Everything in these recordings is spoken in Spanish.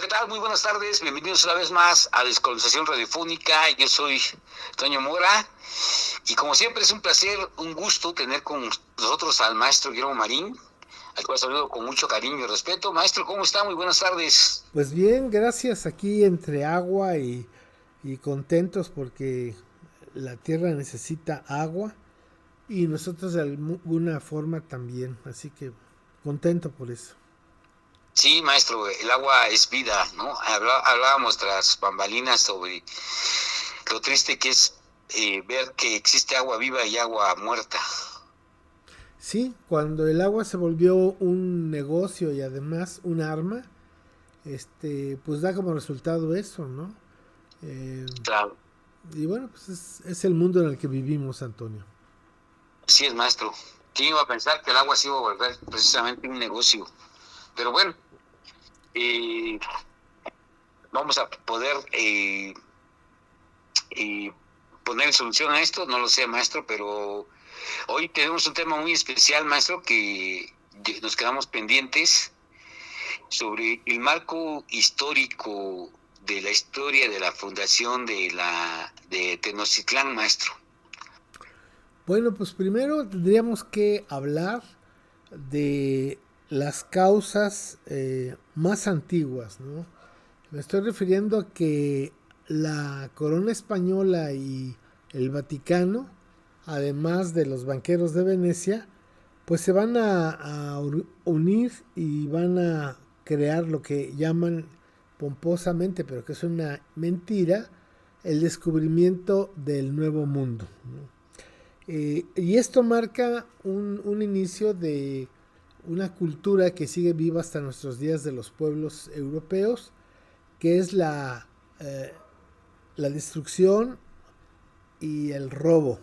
¿qué tal? Muy buenas tardes. Bienvenidos una vez más a Descolonización Radiofónica. Yo soy Toño Mora y como siempre es un placer, un gusto tener con nosotros al maestro Guillermo Marín, al cual saludo con mucho cariño y respeto. Maestro, ¿cómo está? Muy buenas tardes. Pues bien, gracias aquí entre agua y contentos porque la tierra necesita agua y nosotros de alguna forma también, así que contento por eso. Sí, maestro, el agua es vida, ¿no? Hablábamos tras bambalinas sobre lo triste que es ver que existe agua viva y agua muerta. Sí, cuando el agua se volvió un negocio y además un arma, pues da como resultado eso, ¿no? Eh, Claro. y bueno, pues es el mundo en el que vivimos, Antonio. Sí es, maestro. ¿Quién iba a pensar que el agua se iba a volver precisamente un negocio? Pero bueno, eh, vamos a poder eh, poner solución a esto, no lo sé, maestro, pero hoy tenemos un tema muy especial, maestro, que nos quedamos pendientes sobre el marco histórico de la historia de la fundación de Tenochtitlán, maestro. Bueno, pues primero tendríamos que hablar de las causas más antiguas, ¿no? Me estoy refiriendo a que la corona española y el Vaticano, además de los banqueros de Venecia, pues se van a unir y van a crear lo que llaman pomposamente, pero que es una mentira, el descubrimiento del nuevo mundo, ¿no? Y esto marca un inicio de una cultura que sigue viva hasta nuestros días de los pueblos europeos, que es la destrucción y el robo.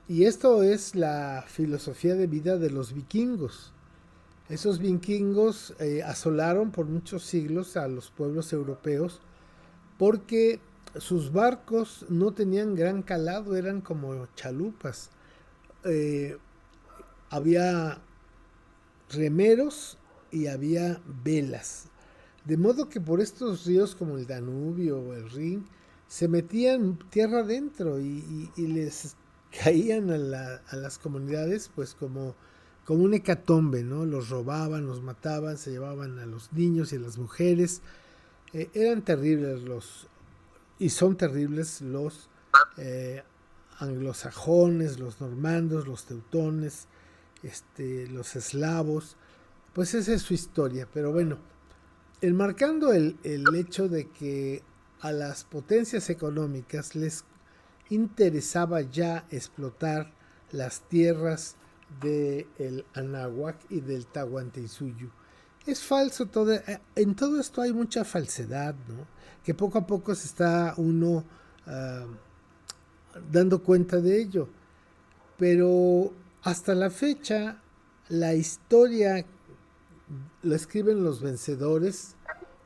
Y esto es la filosofía de vida de los vikingos. Esos vikingos asolaron por muchos siglos a los pueblos europeos porque sus barcos no tenían gran calado, eran como chalupas. Eh, Había remeros y había velas. De modo que por estos ríos como el Danubio o el Rin se metían tierra adentro y les caían a las comunidades pues como un hecatombe, ¿no? Los robaban, los mataban, se llevaban a los niños y a las mujeres. Eran terribles y son terribles los eh, anglosajones, los normandos, los teutones, los eslavos. Pues esa es su historia, pero bueno, enmarcando el hecho de que a las potencias económicas les interesaba ya explotar las tierras del Anáhuac y del Tahuantinsuyo. Es falso todo, en todo esto hay mucha falsedad, ¿no? Que poco a poco se está uno dando cuenta de ello. Pero hasta la fecha, la historia la escriben los vencedores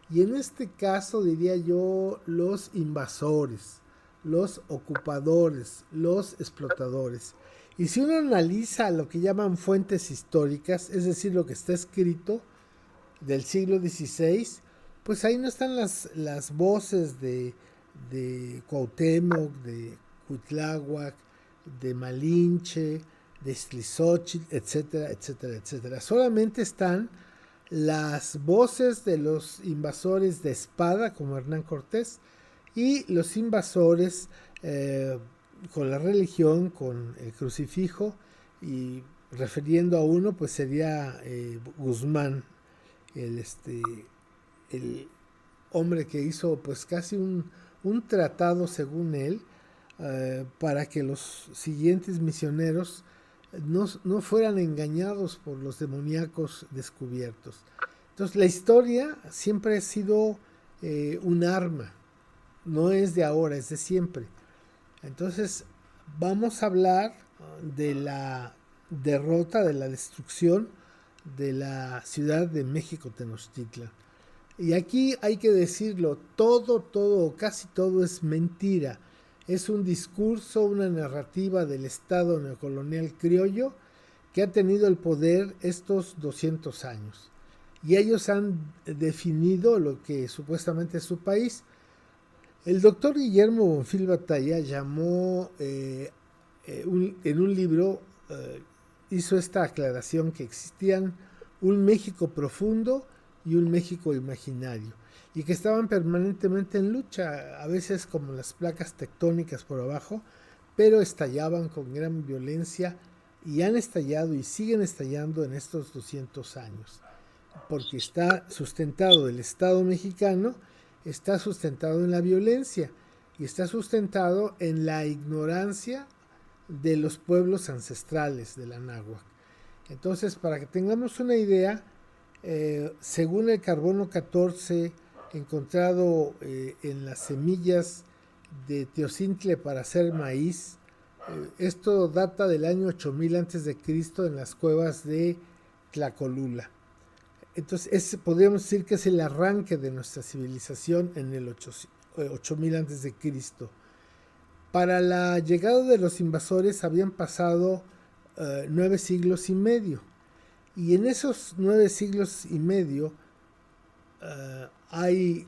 y en este caso diría yo los invasores, los ocupadores, los explotadores. Y si uno analiza lo que llaman fuentes históricas, es decir, lo que está escrito del siglo XVI, pues ahí no están las voces de Cuauhtémoc, de Cuitláhuac, de Malinche, de Slizochitl, etcétera, etcétera, etcétera. Solamente están las voces de los invasores de espada, como Hernán Cortés, y los invasores con la religión, con el crucifijo, y refiriendo a uno, pues sería Guzmán, el, el hombre que hizo pues casi un tratado, según él, para que los siguientes misioneros no fueran engañados por los demoníacos descubiertos. Entonces la historia siempre ha sido un arma, no es de ahora, es de siempre. Entonces vamos a hablar de la derrota, de la destrucción de la Ciudad de México Tenochtitlan. Y aquí hay que decirlo, todo, casi todo es mentira. Es un discurso, una narrativa del Estado neocolonial criollo que ha tenido el poder estos 200 años. y ellos han definido lo que supuestamente es su país. El doctor Guillermo Bonfil Batalla llamó en un libro, hizo esta aclaración que existían un México profundo y un México imaginario, y que estaban permanentemente en lucha, a veces como las placas tectónicas por abajo, pero estallaban con gran violencia y han estallado y siguen estallando en estos 200 años, porque está sustentado el Estado mexicano, está sustentado en la violencia y está sustentado en la ignorancia de los pueblos ancestrales de la náhuatl. Entonces, para que tengamos una idea, según el carbono 14 encontrado en las semillas de Teocintle para hacer maíz, esto data del año 8000 a.C. en las cuevas de Tlacolula. Entonces, podríamos decir que es el arranque de nuestra civilización en el 8000 a.C. Para la llegada de los invasores habían pasado 9 siglos y medio. Y en esos 9 siglos y medio hay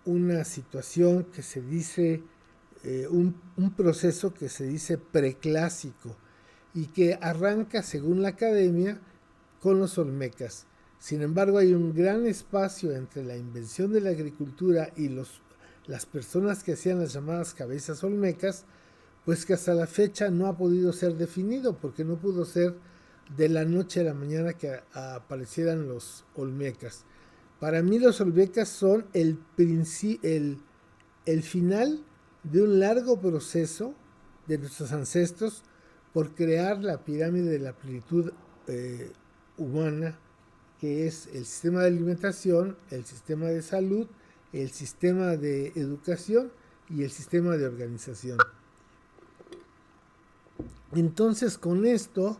una situación que se dice, un proceso que se dice preclásico y que arranca, según la academia, con los olmecas. Sin embargo, hay un gran espacio entre la invención de la agricultura y las personas que hacían las llamadas cabezas olmecas, pues que hasta la fecha no ha podido ser definido, porque no pudo ser de la noche a la mañana que aparecieran los olmecas. Para mí los olmecas son el final de un largo proceso de nuestros ancestros por crear la pirámide de la plenitud humana, que es el sistema de alimentación, el sistema de salud, el sistema de educación y el sistema de organización. Entonces, con esto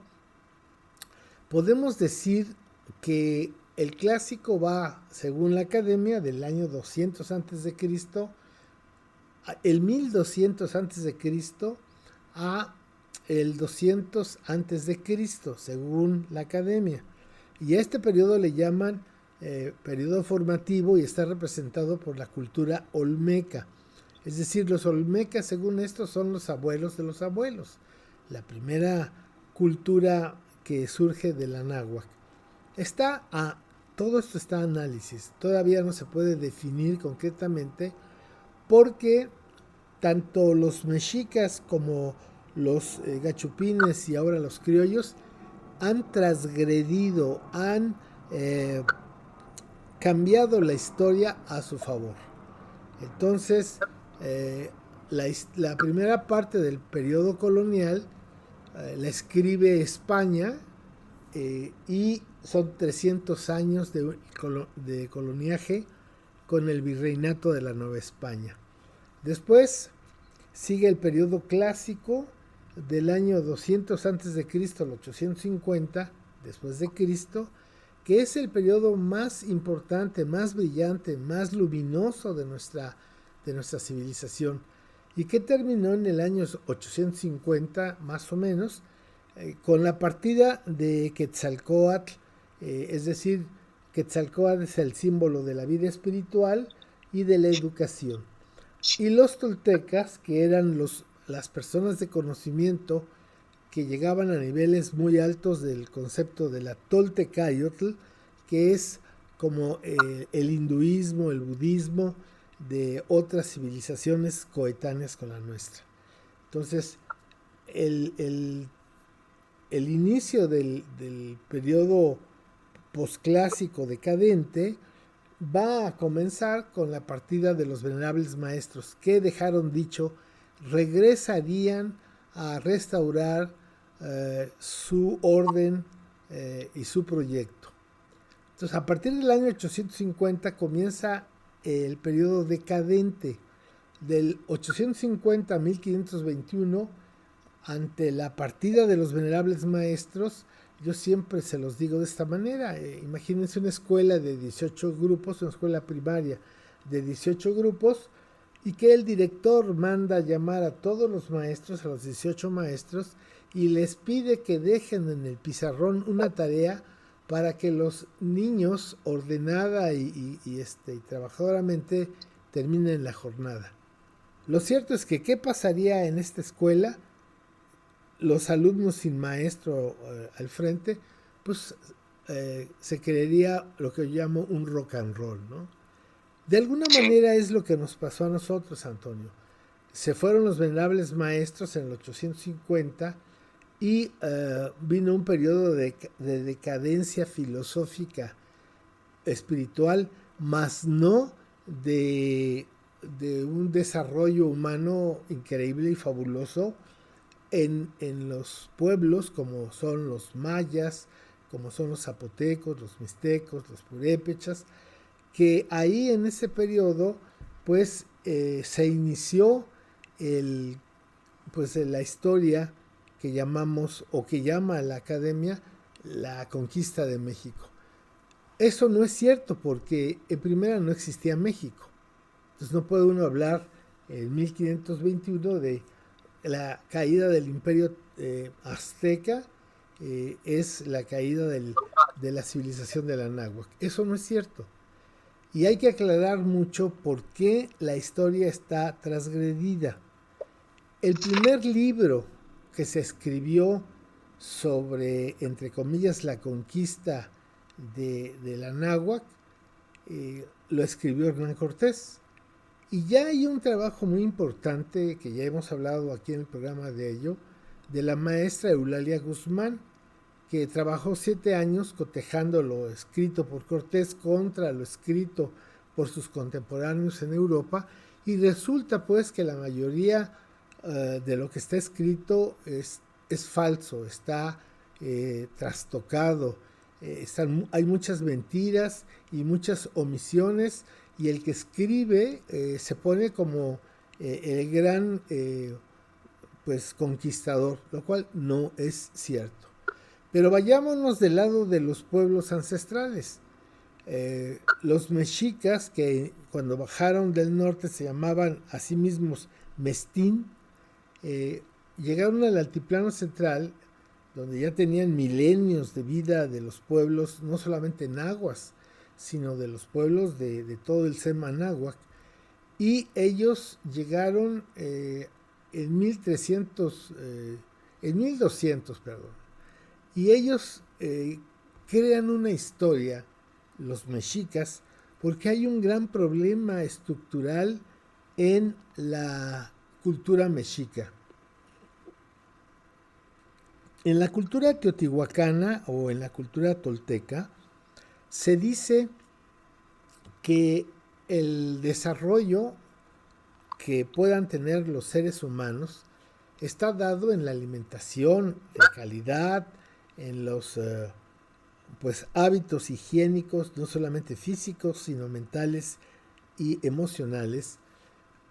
podemos decir que el clásico va, según la academia, del año 200 a.C., el 1200 a.C. a el 200 a.C., según la academia. Y a este periodo le llaman periodo formativo y está representado por la cultura olmeca. Es decir, los olmecas, según esto, son los abuelos de los abuelos. La primera cultura que surge de la náhuatl. Todo esto está a análisis. Todavía no se puede definir concretamente porque tanto los mexicas como los gachupines y ahora los criollos han transgredido, han cambiado la historia a su favor. Entonces, la primera parte del periodo colonial la escribe España y son 300 años de coloniaje con el virreinato de la Nueva España. Después sigue el periodo clásico del año 200 a.C. al 850 después de Cristo, que es el periodo más importante, más brillante, más luminoso de nuestra civilización, y que terminó en el año 850 más o menos, con la partida de Quetzalcóatl, es decir, Quetzalcóatl es el símbolo de la vida espiritual y de la educación. Y los toltecas, que eran las personas de conocimiento que llegaban a niveles muy altos del concepto de la Toltecayotl, que es como el hinduismo, el budismo de otras civilizaciones coetáneas con la nuestra. Entonces, el inicio del periodo posclásico decadente va a comenzar con la partida de los venerables maestros, que dejaron dicho, regresarían a restaurar su orden y su proyecto. Entonces, a partir del año 850 comienza el periodo decadente. Del 850 a 1521, ante la partida de los venerables maestros, yo siempre se los digo de esta manera. Imagínense una escuela de 18 grupos, una escuela primaria de 18 grupos, y que el director manda llamar a todos los maestros, a los 18 maestros, y les pide que dejen en el pizarrón una tarea para que los niños ordenada y trabajadoramente terminen la jornada. Lo cierto es que, ¿qué pasaría en esta escuela? Los alumnos sin maestro al frente, pues se creería lo que yo llamo un rock and roll, ¿no? De alguna manera es lo que nos pasó a nosotros, Antonio. Se fueron los venerables maestros en el 850 y vino un periodo de decadencia filosófica, espiritual, más no de un desarrollo humano increíble y fabuloso en los pueblos como son los mayas, como son los zapotecos, los mixtecos, los purépechas, que ahí en ese periodo pues se inició la historia que llamamos o que llama la academia la conquista de México. Eso no es cierto porque en primera no existía México. Entonces no puede uno hablar en 1521 de la caída del imperio azteca, es la caída de la civilización de la náhuatl. Eso no es cierto. Y hay que aclarar mucho por qué la historia está transgredida. El primer libro que se escribió sobre, entre comillas, la conquista de la náhuatl, lo escribió Hernán Cortés. Y ya hay un trabajo muy importante, que ya hemos hablado aquí en el programa de ello, de la maestra Eulalia Guzmán, que trabajó 7 años cotejando lo escrito por Cortés contra lo escrito por sus contemporáneos en Europa, y resulta pues que la mayoría de lo que está escrito es falso, está trastocado, hay muchas mentiras y muchas omisiones, y el que escribe se pone como el gran pues conquistador, lo cual no es cierto. Pero vayámonos del lado de los pueblos ancestrales. Los mexicas, que cuando bajaron del norte se llamaban a sí mismos Mestín, llegaron al altiplano central, donde ya tenían milenios de vida de los pueblos, no solamente nahuas, sino de los pueblos de todo el Sema náhuatl, y ellos llegaron en 1200, y ellos crean una historia, los mexicas, porque hay un gran problema estructural en la cultura mexica. En la cultura teotihuacana o en la cultura tolteca se dice que el desarrollo que puedan tener los seres humanos está dado en la alimentación de calidad, en los pues hábitos higiénicos, no solamente físicos, sino mentales y emocionales,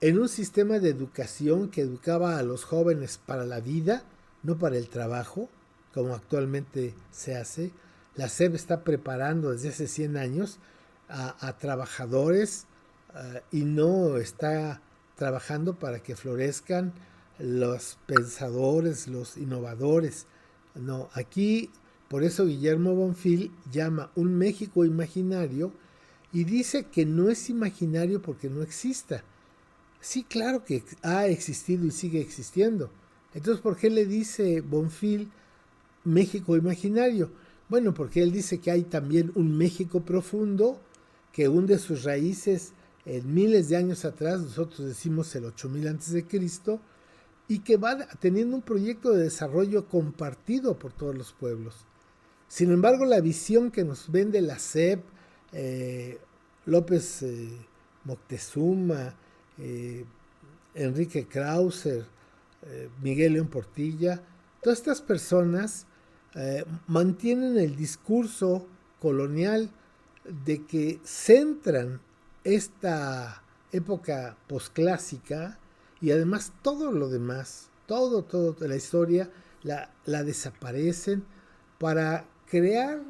en un sistema de educación que educaba a los jóvenes para la vida, no para el trabajo, como actualmente se hace. La SEP está preparando desde hace 100 años a trabajadores y no está trabajando para que florezcan los pensadores, los innovadores. No, aquí, por eso Guillermo Bonfil llama un México imaginario y dice que no es imaginario porque no exista. Sí, claro que ha existido y sigue existiendo. Entonces, ¿por qué le dice Bonfil México imaginario? Bueno, porque él dice que hay también un México profundo que hunde sus raíces en miles de años atrás, nosotros decimos el 8000 a.C., y que va teniendo un proyecto de desarrollo compartido por todos los pueblos. Sin embargo, la visión que nos vende la SEP, López Moctezuma, Enrique Krauser, Miguel León Portilla, todas estas personas mantienen el discurso colonial de que centran esta época posclásica y además todo lo demás, todo la historia la desaparecen para crear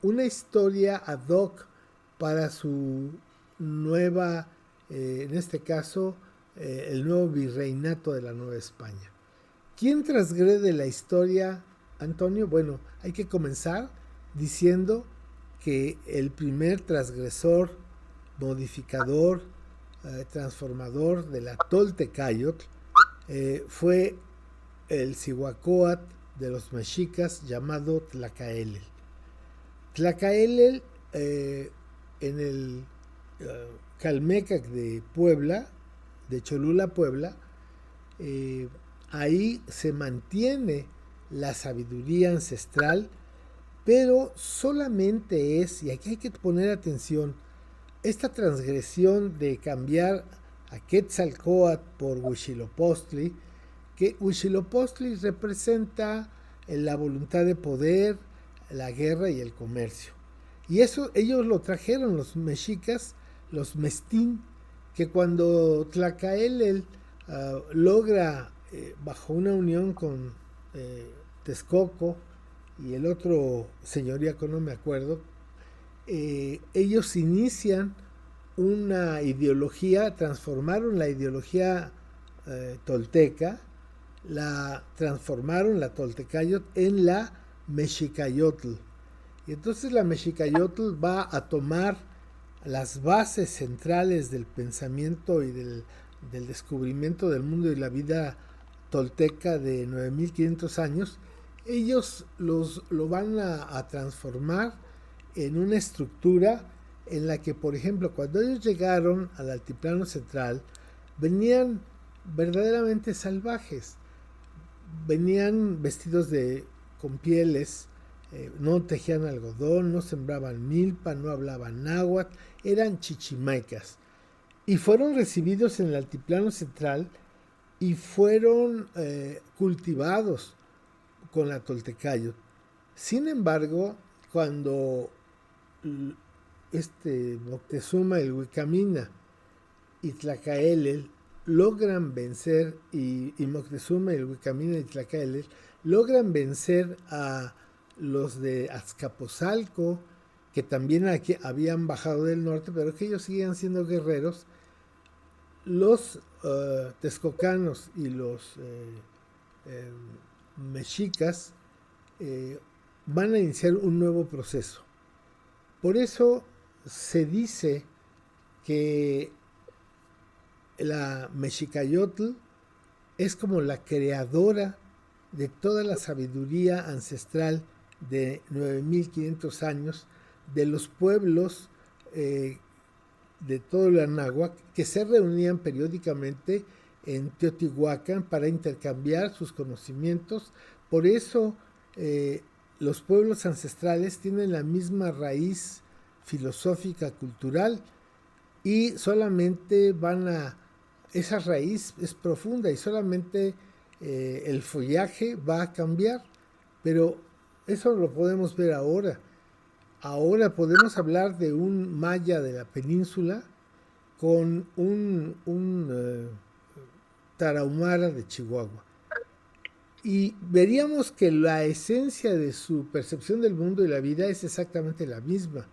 una historia ad hoc para su nueva, en este caso, el nuevo virreinato de la Nueva España. ¿Quién transgrede la historia, Antonio? Bueno, hay que comenzar diciendo que el primer transgresor, modificador, transformador de la Toltecayotl fue el Cihuacóatl de los mexicas llamado Tlacaelel. Tlacaelel en el Calmecac de Puebla, de Cholula, Puebla, ahí se mantiene la sabiduría ancestral, pero solamente es, y aquí hay que poner atención, esta transgresión de cambiar a Quetzalcóatl por Huitzilopochtli, que Huitzilopochtli representa la voluntad de poder, la guerra y el comercio. Y eso ellos lo trajeron los mexicas, los mestín, que cuando Tlacaelel logra, bajo una unión con Texcoco y el otro señoríaco, no me acuerdo, ellos inician una ideología, transformaron la ideología tolteca, la transformaron la Toltecayotl en la Mexicayotl. Y entonces la Mexicayotl va a tomar las bases centrales del pensamiento y del descubrimiento del mundo y la vida tolteca de 9500 años. Ellos lo van a transformar en una estructura en la que, por ejemplo, cuando ellos llegaron al altiplano central, venían verdaderamente salvajes. Venían vestidos con pieles, no tejían algodón, no sembraban milpa, no hablaban náhuatl, eran chichimecas. Y fueron recibidos en el altiplano central y fueron cultivados con la Toltecayotl. Sin embargo, cuando Moctezuma, el Huicamina y Tlacaelel logran vencer, y Moctezuma, el Huicamina y Tlacaelel logran vencer a los de Azcapotzalco, que también aquí habían bajado del norte, pero que ellos seguían siendo guerreros. Los texcocanos y los mexicas van a iniciar un nuevo proceso. Por eso se dice que la Mexicayotl es como la creadora de toda la sabiduría ancestral de 9500 años de los pueblos de todo el Anáhuac, que se reunían periódicamente en Teotihuacán para intercambiar sus conocimientos. Por eso los pueblos ancestrales tienen la misma raíz filosófica, cultural, y solamente esa raíz es profunda y solamente el follaje va a cambiar, pero eso lo podemos ver ahora. Ahora podemos hablar de un maya de la península con un tarahumara de Chihuahua. Y veríamos que la esencia de su percepción del mundo y la vida es exactamente la misma.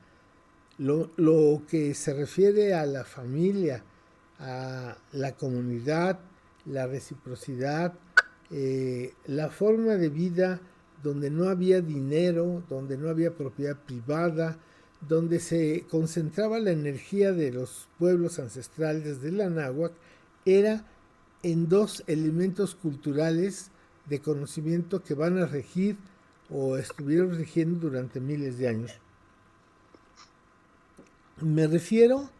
Lo que se refiere a la familia, a la comunidad, la reciprocidad, la forma de vida donde no había dinero, donde no había propiedad privada, donde se concentraba la energía de los pueblos ancestrales del Anáhuac, era en dos elementos culturales de conocimiento que van a regir o estuvieron rigiendo durante miles de años. Me refiero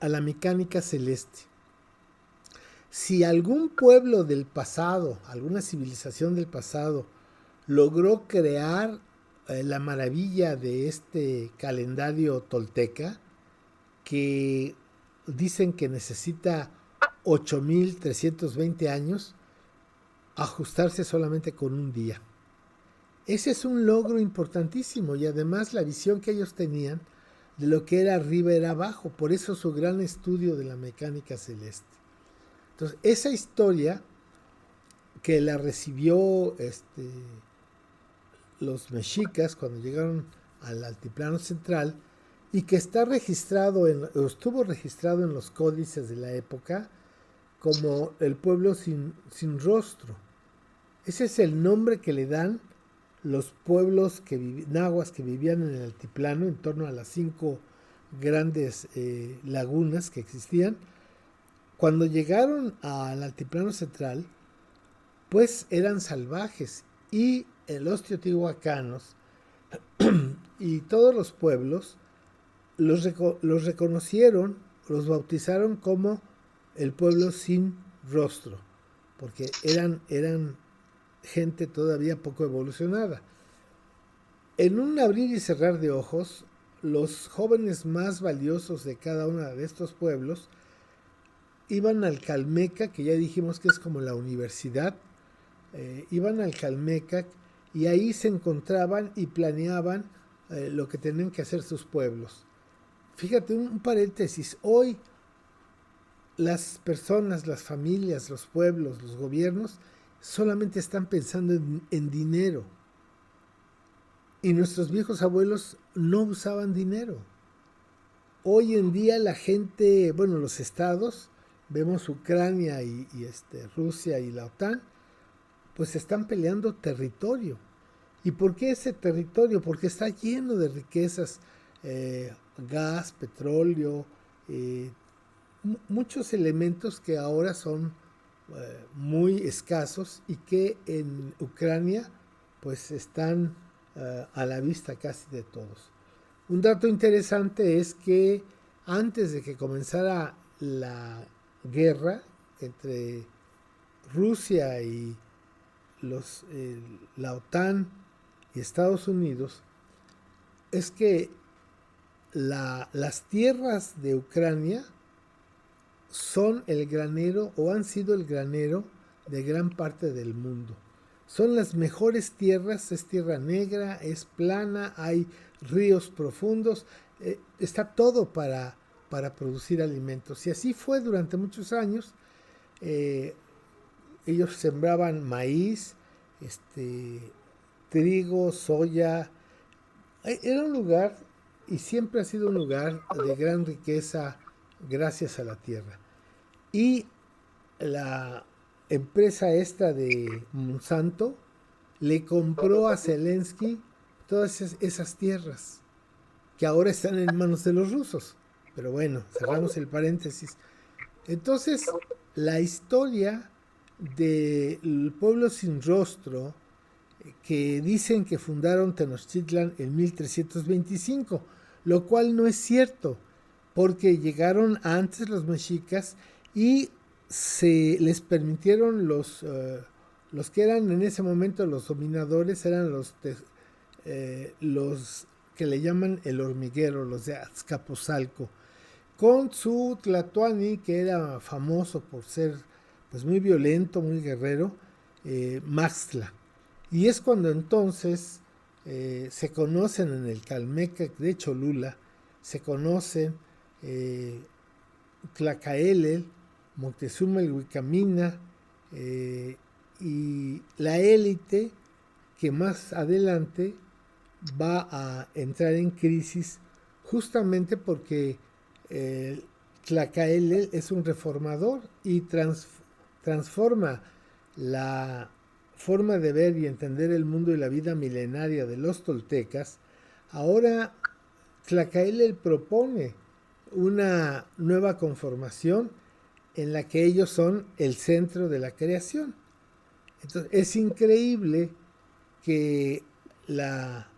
a la mecánica celeste. Si algún pueblo del pasado, alguna civilización del pasado, logró crear la maravilla de este calendario tolteca, que dicen que necesita 8.320 años, ajustarse solamente con un día. Ese es un logro importantísimo, y además la visión que ellos tenían de lo que era arriba era abajo, por eso su gran estudio de la mecánica celeste. Entonces, esa historia que la recibió los mexicas cuando llegaron al altiplano central, y que estuvo registrado en los códices de la época como el pueblo sin rostro. Ese es el nombre que le dan los pueblos nahuas que vivían en el altiplano, en torno a las 5 grandes lagunas que existían, cuando llegaron al altiplano central, pues eran salvajes, y los teotihuacanos y todos los pueblos los reconocieron, los bautizaron como el pueblo sin rostro, porque eran gente todavía poco evolucionada. En un abrir y cerrar de ojos, los jóvenes más valiosos de cada uno de estos pueblos iban al Calmecac, que ya dijimos que es como la universidad, iban al Calmecac y ahí se encontraban y planeaban lo que tenían que hacer sus pueblos. Fíjate, un paréntesis, hoy las personas, las familias, los pueblos, los gobiernos solamente están pensando en dinero. Y nuestros viejos abuelos no usaban dinero. Hoy en día la gente, bueno, los estados, vemos Ucrania y Rusia y la OTAN, pues están peleando territorio. ¿Y por qué ese territorio? Porque está lleno de riquezas, gas, petróleo, muchos elementos que ahora son muy escasos y que en Ucrania pues están a la vista casi de todos. Un dato interesante es que antes de que comenzara la guerra entre Rusia y la OTAN y Estados Unidos, es que las tierras de Ucrania son el granero o han sido el granero de gran parte del mundo. Son las mejores tierras, es tierra negra, es plana, hay ríos profundos, está todo para producir alimentos. Y así fue durante muchos años. Ellos sembraban maíz, trigo, soya. Era un lugar, y siempre ha sido un lugar de gran riqueza gracias a la tierra. Y la empresa esta de Monsanto le compró a Zelensky todas esas tierras que ahora están en manos de los rusos. Pero bueno, cerramos el paréntesis. Entonces, la historia del pueblo sin rostro, que dicen que fundaron Tenochtitlan en 1325, lo cual no es cierto, porque llegaron antes los mexicas y se les permitieron los que eran en ese momento los dominadores, eran los que le llaman el hormiguero, los de Azcapotzalco, con su Tlatoani, que era famoso por ser pues muy violento, muy guerrero, Maxtla. Y es cuando entonces se conocen en el Calmecac de Cholula, se conocen Tlacaelel, Moctezuma el Huicamina, y la élite que más adelante va a entrar en crisis justamente porque Tlacaelel es un reformador y transforma la forma de ver y entender el mundo y la vida milenaria de los toltecas. Ahora Tlacaelel propone una nueva conformación en la que ellos son el centro de la creación. Entonces, es increíble que la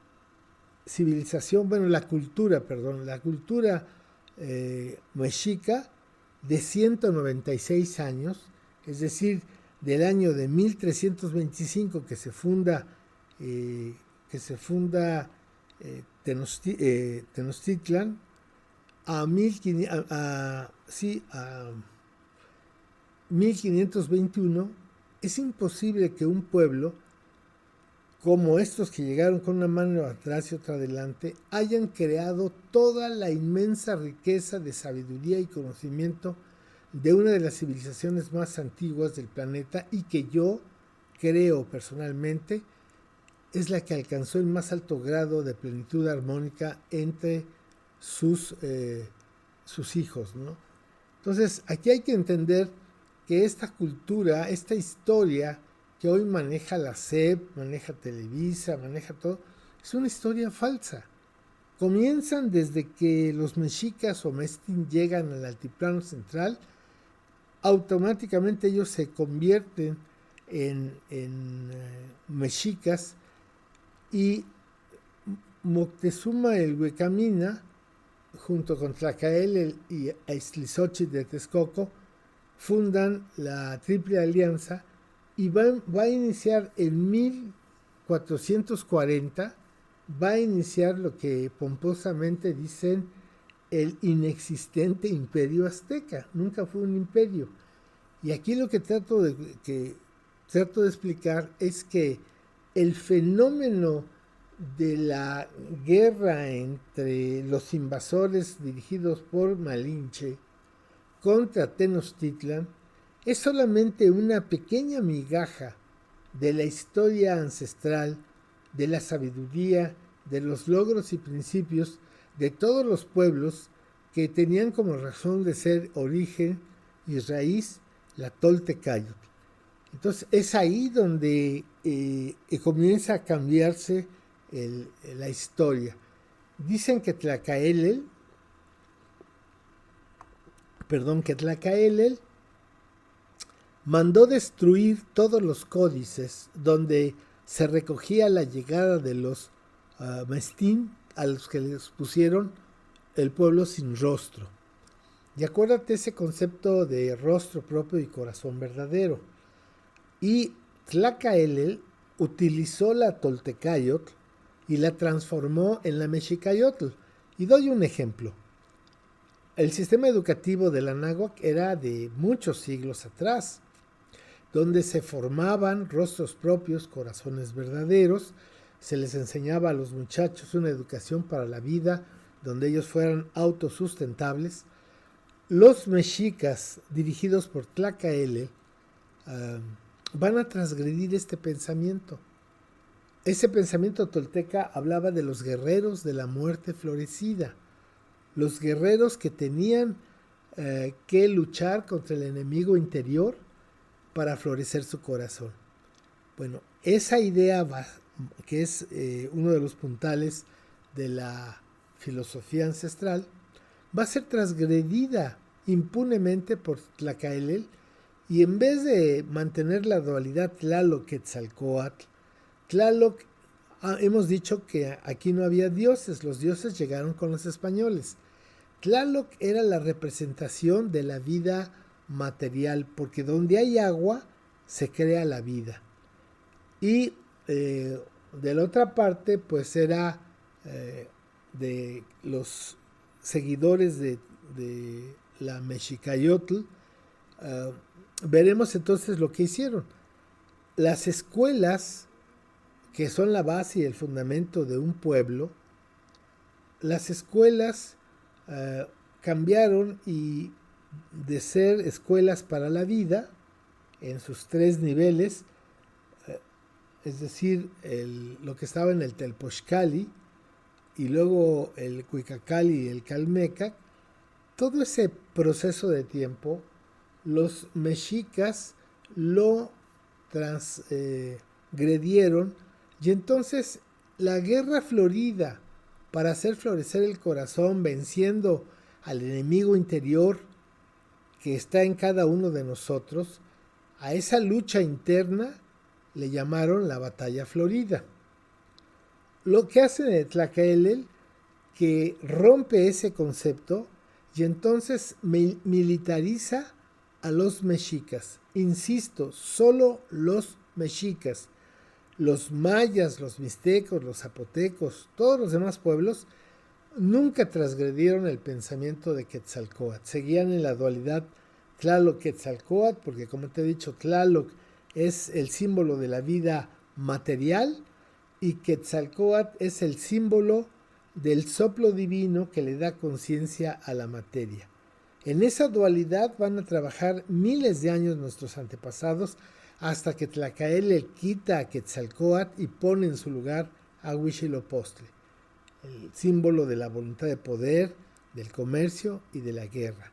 civilización, la cultura mexica de 196 años, es decir, del año de 1325 que se funda Tenochtitlan a 1521, es imposible que un pueblo como estos que llegaron con una mano atrás y otra adelante hayan creado toda la inmensa riqueza de sabiduría y conocimiento de una de las civilizaciones más antiguas del planeta, y que yo creo personalmente es la que alcanzó el más alto grado de plenitud armónica entre sus hijos, ¿no? Entonces, aquí hay que entender que esta cultura, esta historia que hoy maneja la SEP, maneja Televisa, maneja todo, es una historia falsa. Comienzan desde que los mexicas o mestizos llegan al altiplano central, automáticamente ellos se convierten en mexicas y Moctezuma el Huecamina, junto con Tlacael y Iztlizochitl de Texcoco, fundan la Triple Alianza y va a iniciar en 1440, va a iniciar lo que pomposamente dicen el inexistente imperio azteca. Nunca fue un imperio. Y aquí lo que trato de explicar es que el fenómeno de la guerra entre los invasores dirigidos por Malinche contra Tenochtitlan es solamente una pequeña migaja de la historia ancestral, de la sabiduría, de los logros y principios de todos los pueblos que tenían como razón de ser origen y raíz la Toltecayotl. Entonces es ahí donde comienza a cambiarse la historia. Dicen que Tlacaelel mandó destruir todos los códices donde se recogía la llegada de los Mestín, a los que les pusieron el pueblo sin rostro. Y acuérdate ese concepto de rostro propio y corazón verdadero. Y Tlacaelel utilizó la Toltecayotl y la transformó en la Mexicayotl. Y doy un ejemplo. El sistema educativo de la náhuatl era de muchos siglos atrás, donde se formaban rostros propios, corazones verdaderos, se les enseñaba a los muchachos una educación para la vida, donde ellos fueran autosustentables. Los mexicas, dirigidos por Tlacaelel, van a transgredir este pensamiento. Ese pensamiento tolteca hablaba de los guerreros de la muerte florecida, los guerreros que tenían que luchar contra el enemigo interior para florecer su corazón. Bueno, esa idea que es uno de los puntales de la filosofía ancestral, va a ser transgredida impunemente por Tlacaelel, y en vez de mantener la dualidad Tlaloc-Quetzalcóatl, Tlaloc, hemos dicho que aquí no había dioses, los dioses llegaron con los españoles. Tlaloc era la representación de la vida material, porque donde hay agua se crea la vida. Y de la otra parte, pues era de los seguidores de la Mexicayotl. Veremos entonces lo que hicieron. Las escuelas, que son la base y el fundamento de un pueblo, las escuelas cambiaron y de ser escuelas para la vida en sus 3 niveles, es decir, lo que estaba en el Telpochcali y luego el Cuicacali y el Calmecac, todo ese proceso de tiempo los mexicas lo transgredieron, y entonces la guerra florida para hacer florecer el corazón, venciendo al enemigo interior que está en cada uno de nosotros, a esa lucha interna le llamaron la batalla florida. Lo que hace Tlacaelel, que rompe ese concepto y entonces militariza a los mexicas. Insisto, solo los mexicas. Los mayas, los mixtecos, los zapotecos, todos los demás pueblos nunca transgredieron el pensamiento de Quetzalcóatl. Seguían en la dualidad Tlaloc-Quetzalcóatl, porque como te he dicho, Tlaloc es el símbolo de la vida material y Quetzalcóatl es el símbolo del soplo divino que le da conciencia a la materia. En esa dualidad van a trabajar miles de años nuestros antepasados, hasta que Tlacaelel quita a Quetzalcóatl y pone en su lugar a Huitzilopochtli, el símbolo de la voluntad de poder, del comercio y de la guerra.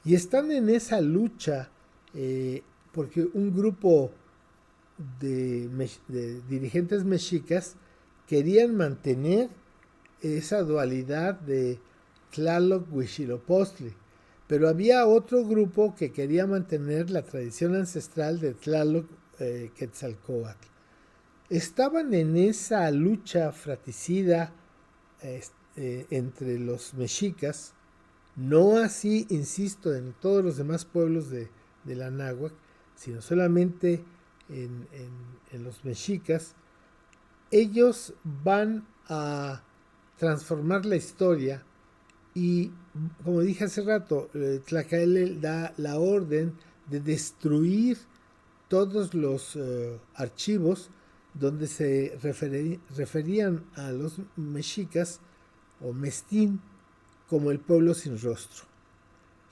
Y están en esa lucha porque un grupo de dirigentes mexicas querían mantener esa dualidad de Tlaloc Huitzilopochtli, pero había otro grupo que quería mantener la tradición ancestral de Tlaloc Quetzalcóatl. Estaban en esa lucha fratricida entre los mexicas, no así, insisto, en todos los demás pueblos de la náhuatl, sino solamente en los mexicas. Ellos van a transformar la historia y, como dije hace rato, Tlacaelel da la orden de destruir todos los archivos donde se referían a los mexicas o mestín como el pueblo sin rostro.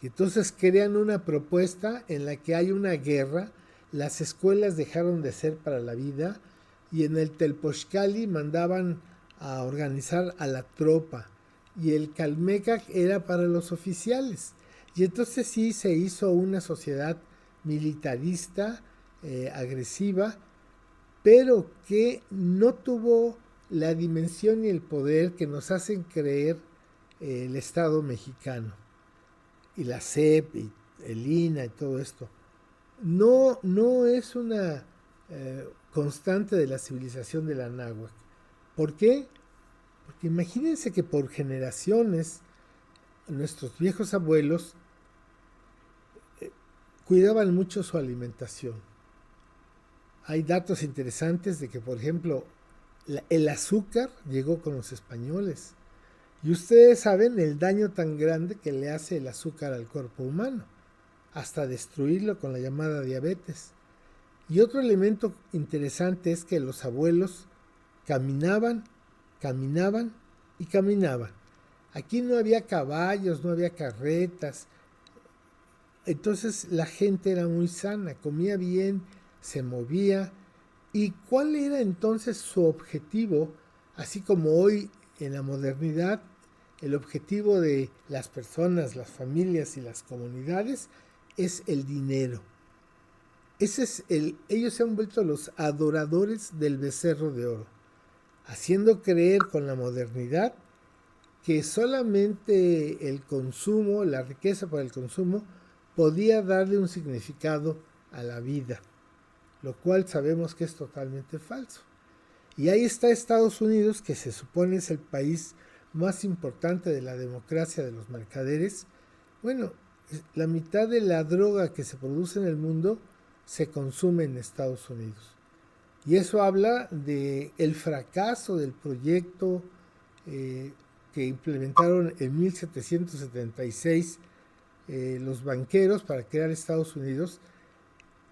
Y entonces crean una propuesta en la que hay una guerra, las escuelas dejaron de ser para la vida y en el Telpochcali mandaban a organizar a la tropa y el Calmecac era para los oficiales. Y entonces sí se hizo una sociedad militarista, agresiva, pero que no tuvo la dimensión y el poder que nos hacen creer el Estado mexicano y la SEP y el INA y todo esto. No es una constante de la civilización de la náhuatl. ¿Por qué? Porque imagínense que por generaciones nuestros viejos abuelos cuidaban mucho su alimentación. Hay datos interesantes de que, por ejemplo, el azúcar llegó con los españoles. Y ustedes saben el daño tan grande que le hace el azúcar al cuerpo humano, hasta destruirlo con la llamada diabetes. Y otro elemento interesante es que los abuelos caminaban y caminaban. Aquí no había caballos, no había carretas. Entonces la gente era muy sana, comía bien, se movía. ¿Y cuál era entonces su objetivo? Así como hoy en la modernidad, el objetivo de las personas, las familias y las comunidades es el dinero. Ellos se han vuelto los adoradores del becerro de oro, haciendo creer con la modernidad que solamente el consumo, la riqueza para el consumo, podía darle un significado a la vida, lo cual sabemos que es totalmente falso. Y ahí está Estados Unidos, que se supone es el país más importante de la democracia de los mercaderes. Bueno, la mitad de la droga que se produce en el mundo se consume en Estados Unidos. Y eso habla de el fracaso del proyecto que implementaron en 1776 los banqueros para crear Estados Unidos.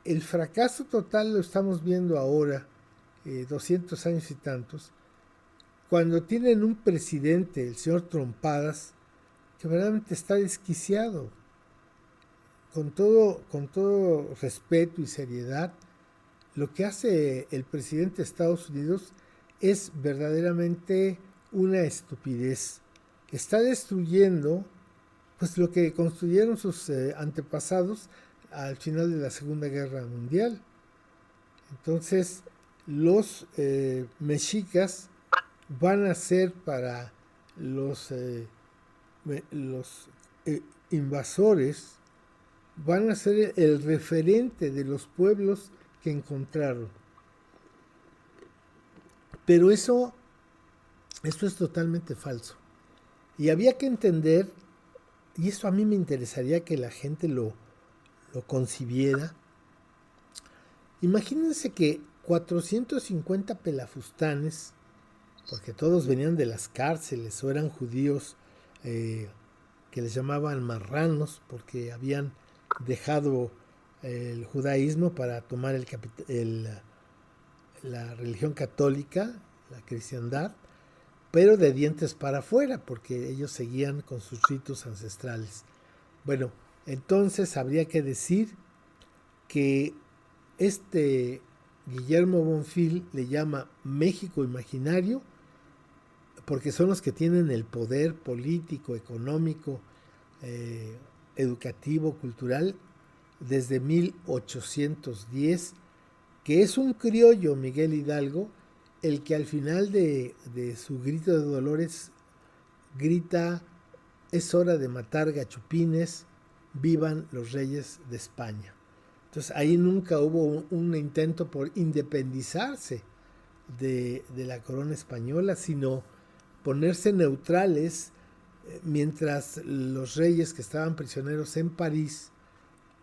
El fracaso total lo estamos viendo ahora, 200 años y tantos, cuando tienen un presidente, el señor Trompadas, que verdaderamente está desquiciado. Con todo respeto y seriedad, lo que hace el presidente de Estados Unidos es verdaderamente una estupidez. Está destruyendo pues lo que construyeron sus antepasados al final de la Segunda Guerra Mundial. Entonces, los mexicas van a ser para los invasores, van a ser el referente de los pueblos que encontraron. Pero eso es totalmente falso. Y había que entender, y eso a mí me interesaría que la gente lo concibiera. Imagínense que 450 pelafustanes, porque todos venían de las cárceles o eran judíos que les llamaban marranos porque habían dejado el judaísmo para tomar la religión católica, la cristiandad, pero de dientes para afuera porque ellos seguían con sus ritos ancestrales. Bueno, entonces habría que decir que Guillermo Bonfil le llama México imaginario porque son los que tienen el poder político, económico, educativo, cultural desde 1810 que es un criollo, Miguel Hidalgo, el que al final de su grito de dolores grita: es hora de matar gachupines, vivan los reyes de España. Entonces ahí nunca hubo un intento por independizarse de la corona española, sino ponerse neutrales mientras los reyes que estaban prisioneros en París